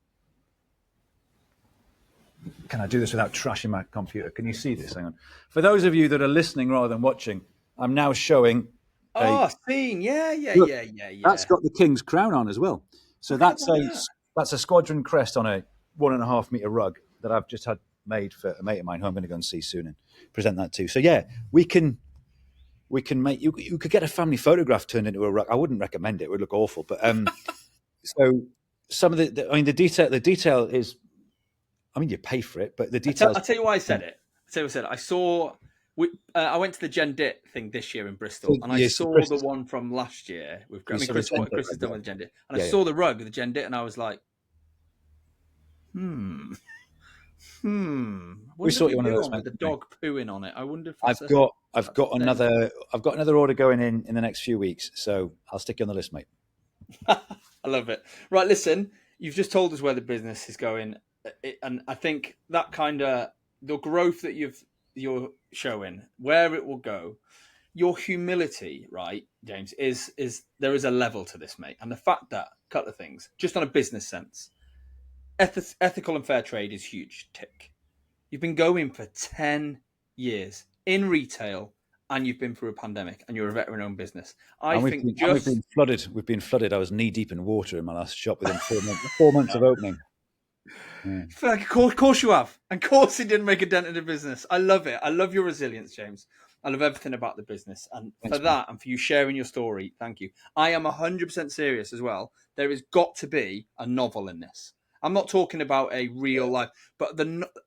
Can I do this without trashing my computer? Can you see this? Hang on. For those of you that are listening rather than watching, I'm now showing. Scene. Yeah. That's got the King's crown on as well. So that's a squadron crest on a 1.5 meter rug that I've just had made for a mate of mine who I'm going to go and see soon and present that to. So yeah, we can make you could get a family photograph turned into a rug. I wouldn't recommend it; it would look awful. But so some of the detail is, I mean, you pay for it, but the details. I'll tell you why I said it. I went to the Gen Dit thing this year in Bristol, and I saw the one from last year with Chris has done with the Gen Dit, and I saw the rug with the Gen Dit, and I was like, We sort you one of those, with the mate. dog pooing on it. I wonder if I've got another order going in the next few weeks, so I'll stick you on the list, mate. I love it. Right, listen, you've just told us where the business is going, and I think that kind of the growth that you're showing, where it will go, your humility, right, James, is there is a level to this, mate, and the fact that a couple of things, just on a business sense, ethical and fair trade is huge. Tick. You've been going for 10 years in retail, and you've been through a pandemic, and you're a veteran-owned business. We've been flooded. We've been flooded. I was knee deep in water in my last shop within 4 months of opening. Yeah. Of course you have. And of course it didn't make a dent in the business. I love it. I love your resilience, James. I love everything about the business. And Thanks, for that, and for you sharing your story, thank you. I am 100% serious as well. There has got to be a novel in this. I'm not talking about a real life, but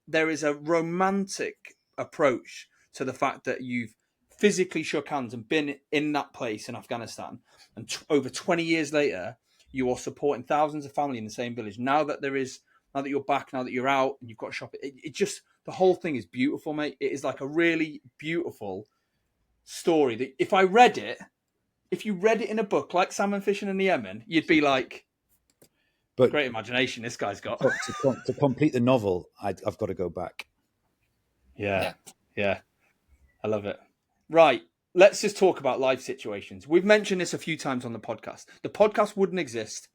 there is a romantic approach to the fact that you've physically shook hands and been in that place in Afghanistan. And over 20 years later, you are supporting thousands of families in the same village. Now that you're back, now that you're out and you've got a shop, it just, the whole thing is beautiful, mate. It is like a really beautiful story that if you read it in a book like Salmon Fishing in the Yemen, you'd be like, but great imagination this guy's got. To complete the novel, I've got to go back. Yeah. I love it. Right. Let's just talk about life situations. We've mentioned this a few times on the podcast. The podcast wouldn't exist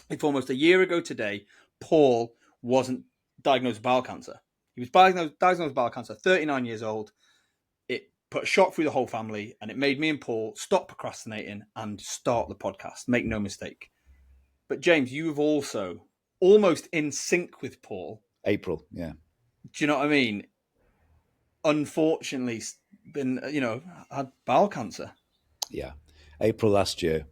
if almost a year ago today, Paul wasn't diagnosed with bowel cancer. He was diagnosed with bowel cancer, 39 years old. It put a shock through the whole family, and it made me and Paul stop procrastinating and start the podcast. Make no mistake. But James, you have also almost in sync with Paul. April, yeah. Do you know what I mean? Unfortunately, been had bowel cancer. Yeah, April last year.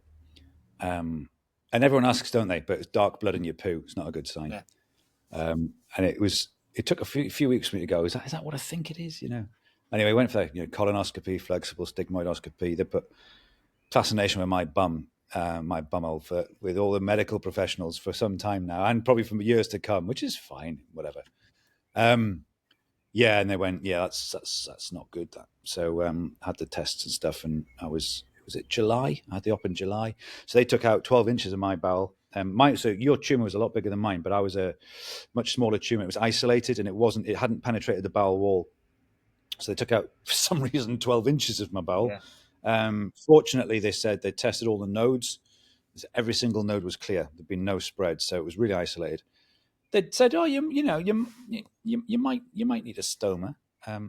And everyone asks, don't they? But it's dark blood in your poo. It's not a good sign. Yeah. And it took a few weeks for me to go, is that what I think it is? Anyway, I went for colonoscopy, flexible stigmoidoscopy. They put fascination with my bum hole with all the medical professionals for some time now, and probably for years to come, which is fine, whatever. Yeah, and they went, yeah, that's not good. That so had the tests and stuff, and was it July? I had the op in July, so they took out 12 inches of my bowel. So your tumor was a lot bigger than mine, but I was a much smaller tumor. It was isolated, and it hadn't penetrated the bowel wall. So they took out, for some reason, 12 inches of my bowel. Yeah. Fortunately, they said they tested all the nodes. Every single node was clear. There'd been no spread, so it was really isolated. They said, "Oh, you might need a stoma."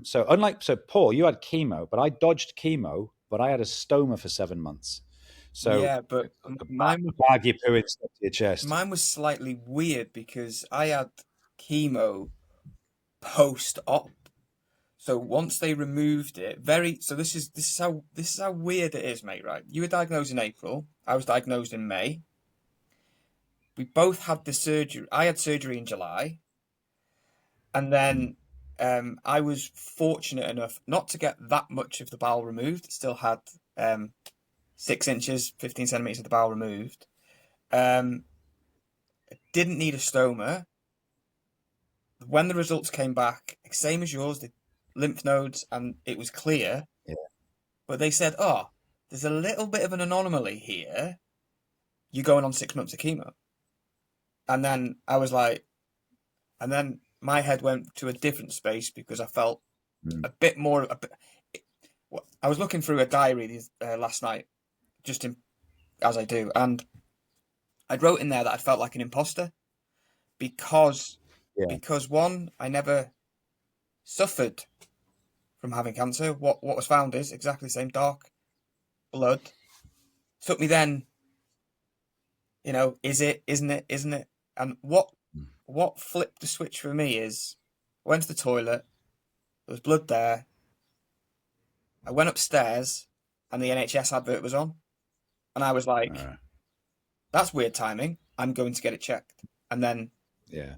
So Paul, you had chemo, but I dodged chemo, but I had a stoma for 7 months. So yeah, but mine was bag your poo stuck to your chest. Mine was slightly weird because I had chemo post-op. So once they removed it, this is how weird it is, mate. Right? You were diagnosed in April. I was diagnosed in May. We both had the surgery. I had surgery in July, and then I was fortunate enough not to get that much of the bowel removed. Still had 6 inches, 15 centimeters of the bowel removed. Didn't need a stoma. When the results came back, same as yours, the lymph nodes, and it was clear. Yeah. But they said, "Oh, there's a little bit of an anomaly here. You're going on 6 months of chemo." And then I was like, and then my head went to a different space because I felt a bit more. I was looking through a diary last night, as I do, and I wrote in there that I felt like an imposter because one, I never suffered from having cancer. What was found is exactly the same, dark blood. Took me then, is it, isn't it? And what flipped the switch for me is I went to the toilet, there was blood there. I went upstairs and the NHS advert was on. And I was like, that's weird timing. I'm going to get it checked. And then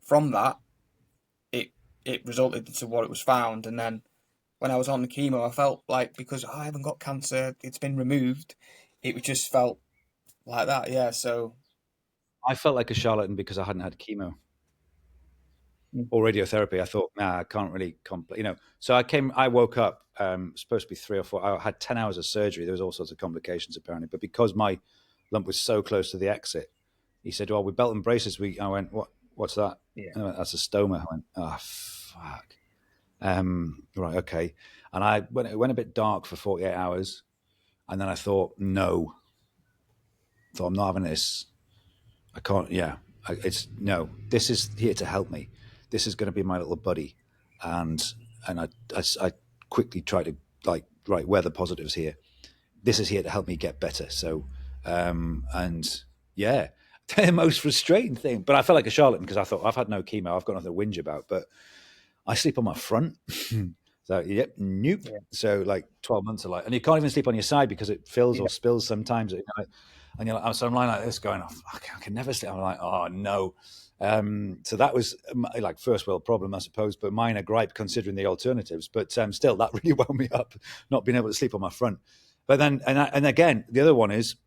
from that, it resulted into what it was found. And then when I was on the chemo, I felt like because I haven't got cancer, it's been removed. It just felt like that. Yeah. So I felt like a charlatan because I hadn't had chemo. or radiotherapy. I thought, nah, I can't really, So I woke up, supposed to be 3 or 4. I had 10 hours of surgery. There was all sorts of complications apparently, but because my lump was so close to the exit, he said, well, with belt and braces, I went, what's that? Yeah. Went, that's a stoma. I went, oh, fuck. Right, okay. And it went a bit dark for 48 hours. And then I thought, no. I'm not having this. I can't, no, this is here to help me. This is going to be my little buddy. And I quickly tried to right, where are the positives here? This is here to help me get better. So, the most frustrating thing, but I felt like a charlatan because I thought I've had no chemo. I've got nothing to whinge about, but I sleep on my front. So, yep, nope. Yeah. So 12 months of and you can't even sleep on your side because it fills or spills sometimes. And you're so I'm lying like this going, oh, fuck, I can never sleep. I'm like, oh no. So that was first world problem, I suppose, but minor gripe considering the alternatives. But still, that really wound me up, not being able to sleep on my front. But then, and again, the other one is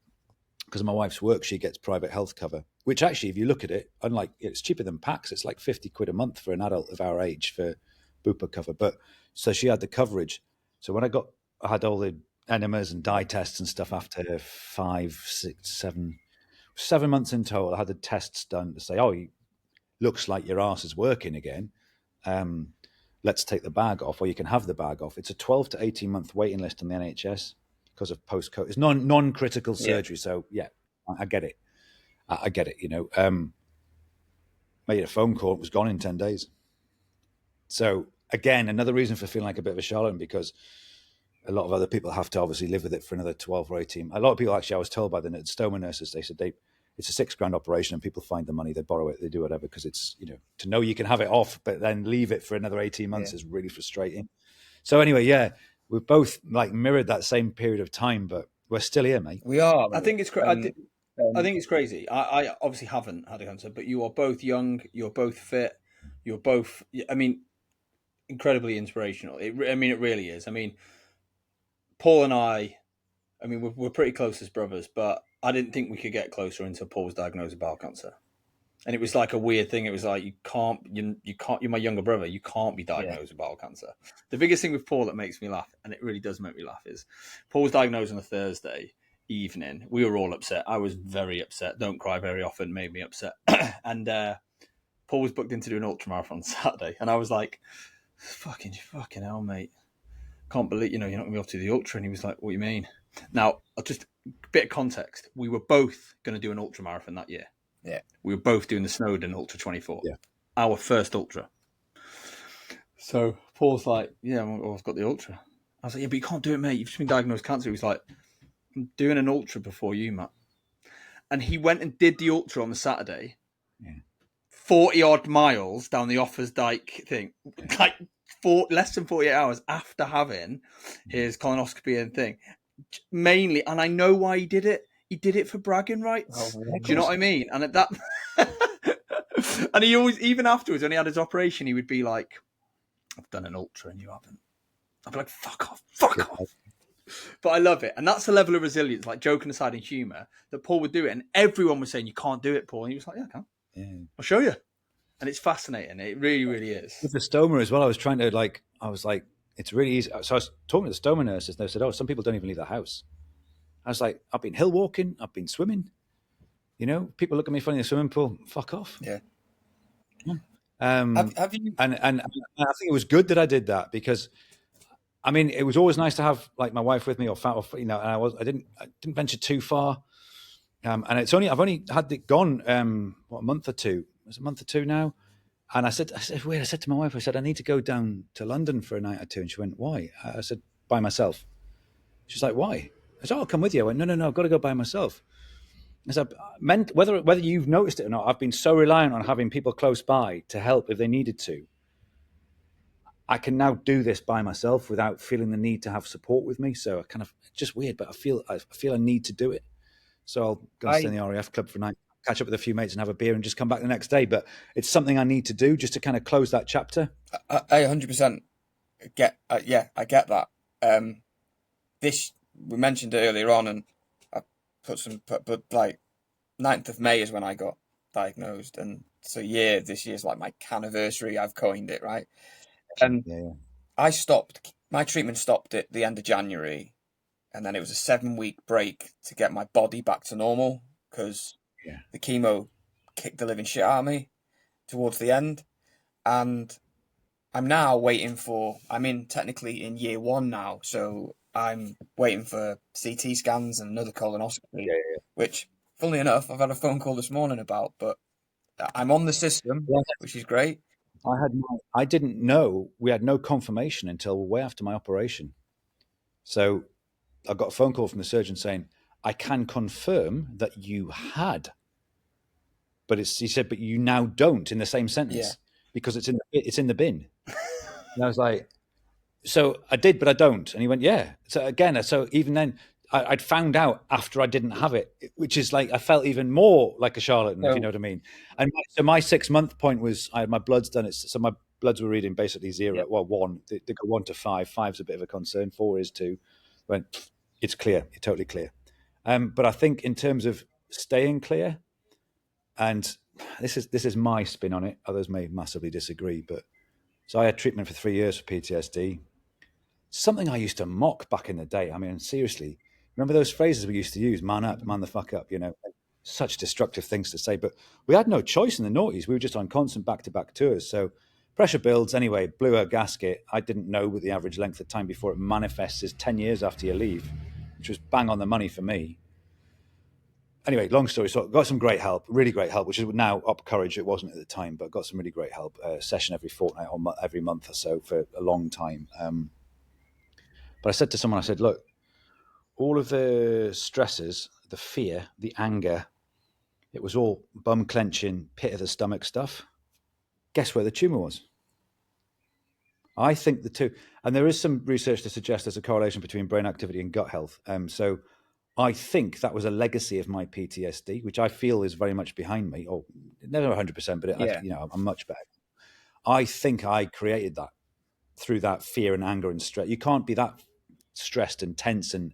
because of my wife's work, she gets private health cover, which actually, if you look at it, unlike it's cheaper than PAX, it's like 50 quid a month for an adult of our age for Bupa cover. But so she had the coverage. So when I had all the enemas and dye tests and stuff after 5, 6, 7 months in total. I had the tests done to say, oh, it looks like your arse is working again. Let's take the bag off, or you can have the bag off. It's a 12 to 18 month waiting list on the NHS because of post-COVID. It's non-critical surgery. So yeah, I get it. I get it, made a phone call. It was gone in 10 days. So again, another reason for feeling like a bit of a charlatan, because a lot of other people have to obviously live with it for another 12 or 18. A lot of people actually, I was told by the stoma nurses, they said it's a $6,000 operation and people find the money, they borrow it, they do whatever, because it's, to know you can have it off, but then leave it for another 18 months is really frustrating. So anyway, yeah, we've both mirrored that same period of time, but we're still here, mate. We are. I think it's crazy. I think it's crazy. I obviously haven't had a cancer, but you are both young, you're both fit, you're both, incredibly inspirational. It really is. Paul and I we're pretty close as brothers, but I didn't think we could get closer until Paul was diagnosed with bowel cancer. And it was like a weird thing. It was like, you can't, you're my younger brother. You can't be diagnosed with bowel cancer. The biggest thing with Paul that makes me laugh, and it really does make me laugh, is Paul was diagnosed on a Thursday evening. We were all upset. I was very upset. Don't cry very often made me upset. And Paul was booked in to do an ultramarathon on Saturday. And I was like, fucking hell, mate. Can't believe, you're not going to be able to do the ultra. And he was like, what do you mean? Now, just a bit of context. We were both going to do an ultramarathon that year. Yeah. We were both doing the Snowdon Ultra 24. Yeah. Our first ultra. So Paul's like, yeah, well, I've got the ultra. I was like, yeah, but you can't do it, mate. You've just been diagnosed with cancer. He was like, I'm doing an ultra before you, Matt. And he went and did the ultra on the Saturday. Yeah. 40 odd miles down the Offers Dyke thing. Like less than 48 hours after having his colonoscopy and thing. Mainly, and I know why he did it. He did it for bragging rights. Oh, do you know what I mean? And at that, and he always, even afterwards, when he had his operation, he would be like, "I've done an ultra and you haven't." I'd be like, "Fuck off." But I love it, and that's the level of resilience, like joking aside and humour, that Paul would do it, and everyone was saying, "You can't do it, Paul." And he was like, "Yeah, I can. Yeah. I'll show you." And it's fascinating. It really, really is. With the stoma as well, I was trying to it's really easy. So I was talking to the stoma nurses, and they said, "Oh, some people don't even leave the house." I was like, I've been hill walking, I've been swimming. People look at me funny in the swimming pool. Fuck off. Yeah. Have you? And I think it was good that I did that because, it was always nice to have like my wife with me and I didn't venture too far. And I've only had it gone a month or two. It was a month or two now. And I said to my wife, I said, I need to go down to London for a night or two. And she went, why? I said, by myself. She's like, why? I said, I'll come with you. I went, no, I've got to go by myself. I said, whether you've noticed it or not, I've been so reliant on having people close by to help if they needed to. I can now do this by myself without feeling the need to have support with me. So it's just weird, but I feel I need to do it. So I'll go and stay in the RAF club for a night, catch up with a few mates and have a beer and just come back the next day. But it's something I need to do just to kind of close that chapter. I 100% get, I get that. We mentioned it earlier on, and I but like 9th of May is when I got diagnosed, and So this year's like my canniversary. I've coined it, right? And Yeah. my treatment stopped at the end of January, and then it was a 7-week break to get my body back to normal because the chemo kicked the living shit out of me towards the end. And I'm now waiting technically in year 1 now, so I'm waiting for CT scans and another colonoscopy, which, funnily enough, I've had a phone call this morning about, but I'm on the system, which is great. I didn't know, we had no confirmation until way after my operation. So I got a phone call from the surgeon saying, I can confirm that you had, but he said, but you now don't, in the same sentence, because it's in the bin. And I was like, so I did, but I don't. And he went, yeah. So again, even then, I'd found out after I didn't have it, which is like, I felt even more like a charlatan, if you know what I mean. And so my 6-month point was, I had my bloods done. So my bloods were reading basically 0. Well, 1. They go 1 to 5. 5's a bit of a concern. 4 is 2. Went, it's clear. You're totally clear. But I think in terms of staying clear, and this is my spin on it. Others may massively disagree, but so I had treatment for 3 years for PTSD. Something I used to mock back in the day. I mean, seriously, remember those phrases we used to use? Man up, man the fuck up, such destructive things to say. But we had no choice in the noughties. We were just on constant back-to-back tours. So pressure builds. Anyway, blew a gasket. I didn't know what the average length of time before it manifests is 10 years after you leave, which was bang on the money for me. Anyway, long story short, got some great help, really great help, which is now up courage. It wasn't at the time, but got some really great help. Session every fortnight or every month or so for a long time. But I said to someone, I said, look, all of the stresses, the fear, the anger, it was all bum clenching, pit of the stomach stuff. Guess where the tumour was? I think the two, and there is some research to suggest there's a correlation between brain activity and gut health. So I think that was a legacy of my PTSD, which I feel is very much behind me. Or never 100%, but I'm much better. I think I created that through that fear and anger and stress. You can't be that stressed and tense and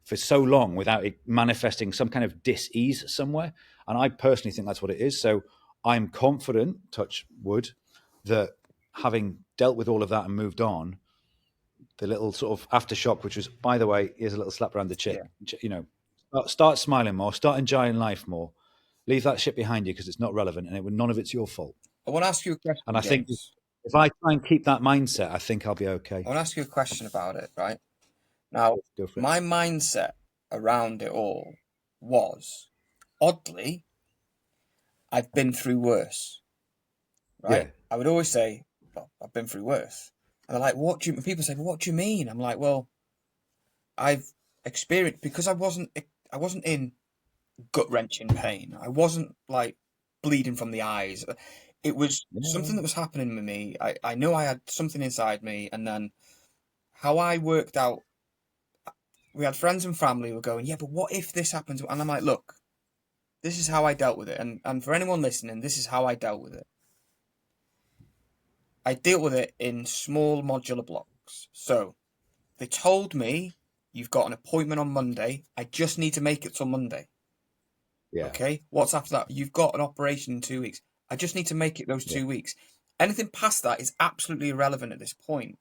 for so long without it manifesting some kind of dis-ease somewhere. And I personally think that's what it is. So I'm confident, touch wood, that having dealt with all of that and moved on, the little sort of aftershock, which was, by the way, here's a little slap around the chin. Start smiling more, start enjoying life more, leave that shit behind you because it's not relevant and none of it's your fault. I want to ask you a question. And I think if I try and keep that mindset, I think I'll be okay. I want to ask you a question about it, right? Now, my mindset around it all was, oddly, I've been through worse, right? Yeah. I would always say, well, I've been through worse. And they're like, people say, well, what do you mean? I'm like, well, I've experienced, because I wasn't in gut-wrenching pain. I wasn't like bleeding from the eyes. It was something that was happening with me. I know I had something inside me, and then how I worked out, we had friends and family who were going, yeah, but what if this happens? And I'm like, look, this is how I dealt with it. And for anyone listening, this is how I dealt with it. I dealt with it in small modular blocks. So they told me, you've got an appointment on Monday. I just need to make it till Monday. Yeah. Okay. What's after that? You've got an operation in 2 weeks. I just need to make it those 2 weeks. Anything past that is absolutely irrelevant at this point.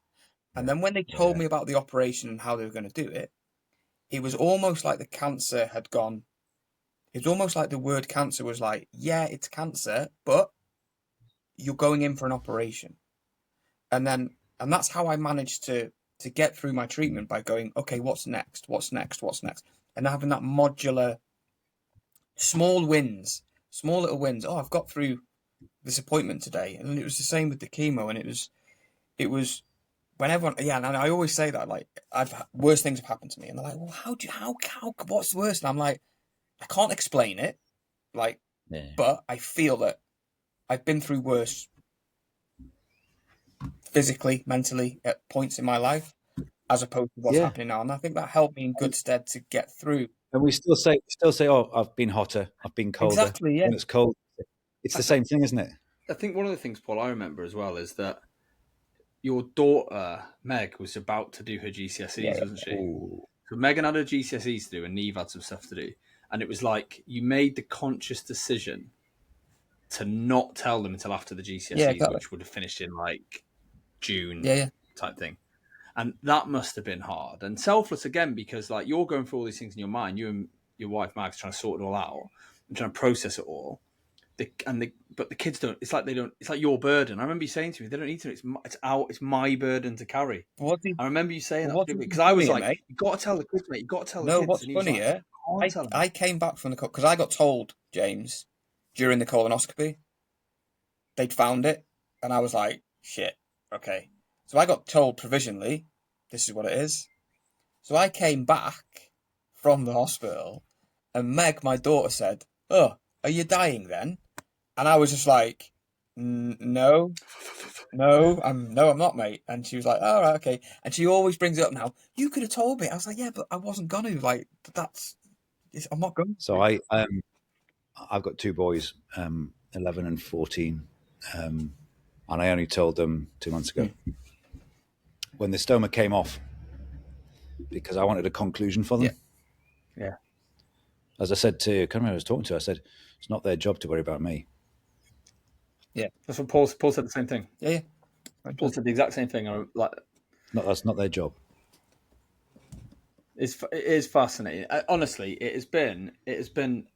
And then when they told me about the operation and how they were going to do it, it was almost like the cancer had gone. It was almost like the word cancer was like, yeah, it's cancer, but you're going in for an operation. And that's how I managed to get through my treatment, by going, okay, what's next? What's next? What's next? And having that modular, small little wins. Oh, I've got through this appointment today. And it was the same with the chemo. And it was when everyone, and I always say that, like, worse things have happened to me. And they're like, well, how, what's worse? And I'm like, I can't explain it. Like, but I feel that I've been through worse physically, mentally at points in my life, as opposed to what's happening now. And I think that helped me in good stead to get through. And we still say, oh, I've been hotter, I've been colder. Exactly, yeah. When it's cold, it's the same thing, isn't it? I think one of the things, Paul, I remember as well is that your daughter, Meg, was about to do her GCSEs, wasn't she? Ooh. So Megan had her GCSEs to do and Neve had some stuff to do. And it was like you made the conscious decision to not tell them until after the GCSEs, which would have finished in like June type thing. And that must have been hard and selfless again, because like you're going through all these things in your mind. You and your wife Mag's trying to sort it all out and trying to process it all. But the kids don't. It's like they don't. It's like your burden. I remember you saying to me, "They don't need to. It's my burden to carry." I remember you saying that because I was like, mate? "You got to tell the kids, mate. You got to tell the kids." No, what's funny, I came back from the because I got told, James, during the colonoscopy, they'd found it, and I was like, "Shit, okay." So I got told provisionally, "This is what it is." So I came back from the hospital, and Meg, my daughter, said, "Oh, are you dying then?" And I was just like, no, I'm not, mate. And she was like, "Oh, right, okay." And she always brings it up now. You could have told me. I was like, "Yeah, but I wasn't gonna." Like, I'm not going. So I've got two boys, 11 and 14, and I only told them 2 months ago when the stoma came off, because I wanted a conclusion for them. Yeah. As I said to, I can't remember who I was talking to. I said, it's not their job to worry about me. Yeah, that's what Paul said. The same thing. Yeah. Paul said the exact same thing. Like, that's not their job. It is fascinating. Honestly, it has been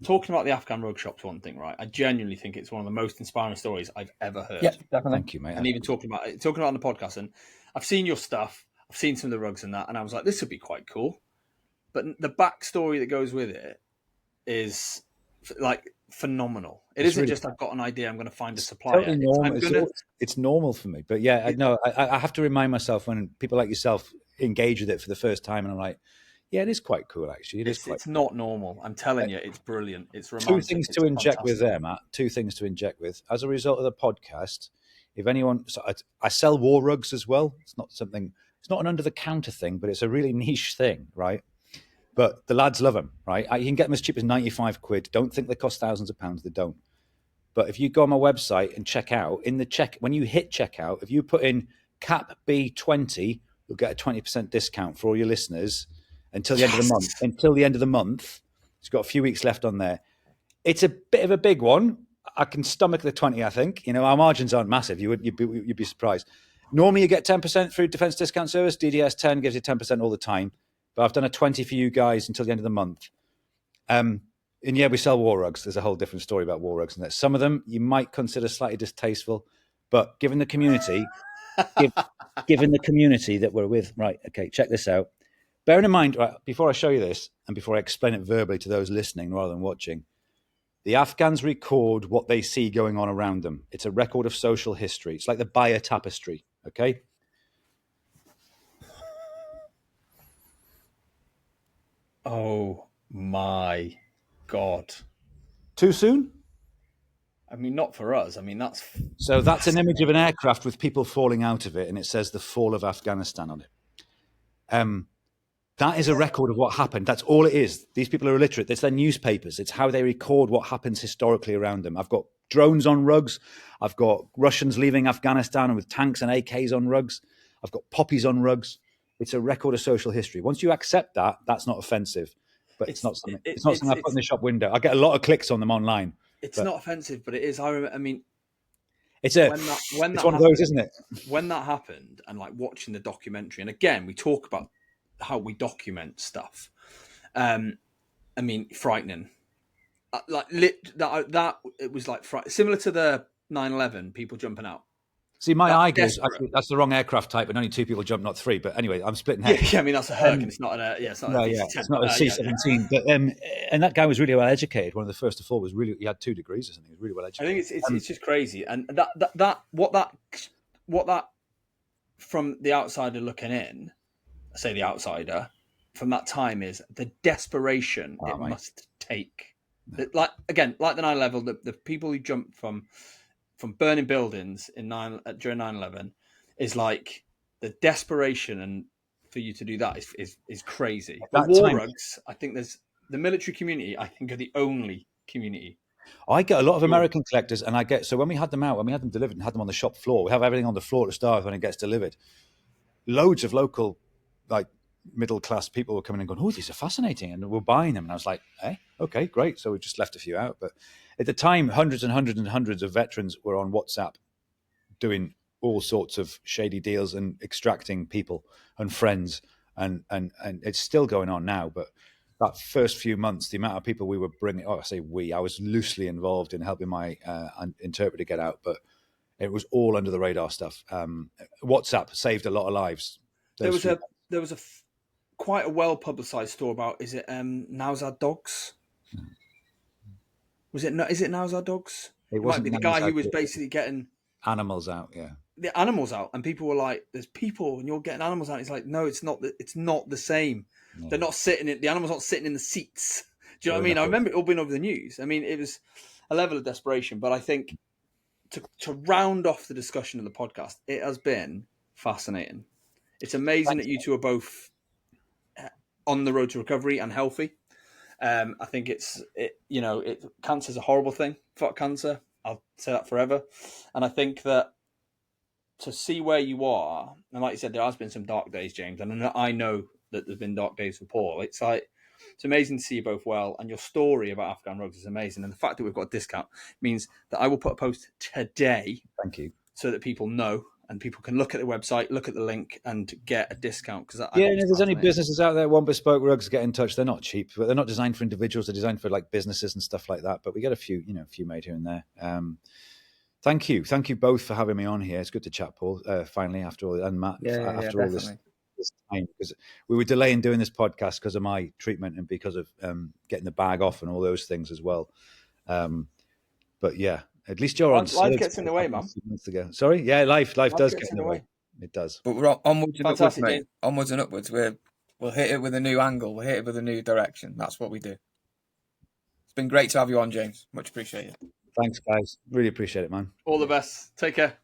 talking about the Afghan Rug Shop's one thing, right? I genuinely think it's one of the most inspiring stories I've ever heard. Yeah, definitely. Thank you, mate. And even talking about it on the podcast, and I've seen your stuff. I've seen some of the rugs and that, and I was like, this would be quite cool. But the backstory that goes with it is like phenomenal. It's isn't really just I've got an idea, I'm going to find a supplier. Totally normal. It's normal for me. But yeah, I have to remind myself when people like yourself engage with it for the first time, and I'm like, yeah, it is quite cool, actually. It's not normal. I'm telling you, it's brilliant. It's romantic. Two things to inject with there, Matt. Two things to inject with. As a result of the podcast, if anyone... So I sell war rugs as well. It's not an under-the-counter thing, but it's a really niche thing, right? But the lads love them, right? You can get them as cheap as 95 quid. Don't think they cost thousands of pounds. They don't. But if you go on my website and check out, when you hit checkout, if you put in CAPB 20, you'll get a 20% discount for all your listeners until the end of the month. Until the end of the month. It's got a few weeks left on there. It's a bit of a big one. I can stomach the 20, I think. Our margins aren't massive. You'd be surprised. Normally you get 10% through Defence Discount Service. DDS 10 gives you 10% all the time. But I've done a 20 for you guys until the end of the month. And yeah, we sell war rugs. There's a whole different story about war rugs. And some of them you might consider slightly distasteful, but given the community, given the community that we're with, right? Okay, check this out. Bearing in mind, right, before I show you this and before I explain it verbally to those listening rather than watching, the Afghans record what they see going on around them. It's a record of social history. It's like the Bayer Tapestry. Okay. Oh my God. Too soon? I mean, not for us. I mean, that's an image of an aircraft with people falling out of it, and it says the fall of Afghanistan on it. That is a record of what happened. That's all it is. These people are illiterate. It's their newspapers. It's how they record what happens historically around them. I've got drones on rugs. I've got Russians leaving Afghanistan with tanks and AKs on rugs. I've got poppies on rugs. It's a record of social history. Once you accept that, that's not offensive. But it's not something I put in the shop window. I get a lot of clicks on them online. It's not offensive, but it is. I mean, it's one of those, isn't it? When that happened, and like watching the documentary, and again, we talk about how we document stuff. I mean, frightening. That it was like similar to the 9/11 people jumping out. See, my eye goes, actually, that's the wrong aircraft type, and only two people jumped, not three. But anyway, I'm splitting hairs. Yeah, I mean, that's a Herrick, and it's not it's not it's not a C-17. But and that guy was really well educated. One of the first to fall he had 2 degrees or something. He was really well educated. I think it's just crazy. And what that from the outsider looking in, I say the outsider, from that time is the desperation must take. No. Like the 9/11, the people who jumped from burning buildings during 9/11 is like the desperation, and for you to do that is crazy. The war rugs, I think there's the military community. I think are the only community. I get a lot of American collectors, and so when we had them delivered and had them on the shop floor, we have everything on the floor to start with when it gets delivered. Loads of local, like middle-class people were coming and going, oh, these are fascinating, and we're buying them. And I was like, okay, great. So we just left a few out. But at the time, hundreds and hundreds and hundreds of veterans were on WhatsApp doing all sorts of shady deals and extracting people and friends. And it's still going on now. But that first few months, the amount of people we were bringing, I was loosely involved in helping my interpreter get out, but it was all under the radar stuff. WhatsApp saved a lot of lives. There was quite a well publicized story about, is it Now's Our Dogs? Is it Now's Our Dogs? It might be the guy who was basically getting animals out, the animals out, and people were like, there's people and you're getting animals out. It's like, no, it's not the same. Yeah. They're not the animals aren't sitting in the seats. Do you know what I mean? I remember it all being over the news. I mean, it was a level of desperation, but I think to round off the discussion of the podcast, it has been fascinating. It's amazing that you two are both on the road to recovery and healthy. I think cancer's a horrible thing. Fuck cancer. I'll say that forever. And I think that to see where you are, and like you said, there has been some dark days, James, and I know that there's been dark days for Paul. It's amazing to see you both well, and your story about Afghan Rugs is amazing. And the fact that we've got a discount means that I will put a post today. Thank you. So that people know. And people can look at the website, look at the link, and get a discount. Because if there's any businesses out there want bespoke rugs, get in touch. They're not cheap, but they're not designed for individuals. They're designed for like businesses and stuff like that. But we get a few made here and there. Thank you both for having me on here. It's good to chat, Paul. Finally, after all, and Matt, after all this time, because we were delaying doing this podcast because of my treatment and because of getting the bag off and all those things as well. But yeah. At least you're on. Life gets in the way, man. Sorry, yeah, life does get in the way. It does. But we're onwards and upwards, mate. Onwards and upwards. We'll hit it with a new angle. We'll hit it with a new direction. That's what we do. It's been great to have you on, James. Much appreciated. Thanks, guys. Really appreciate it, man. All the best. Take care.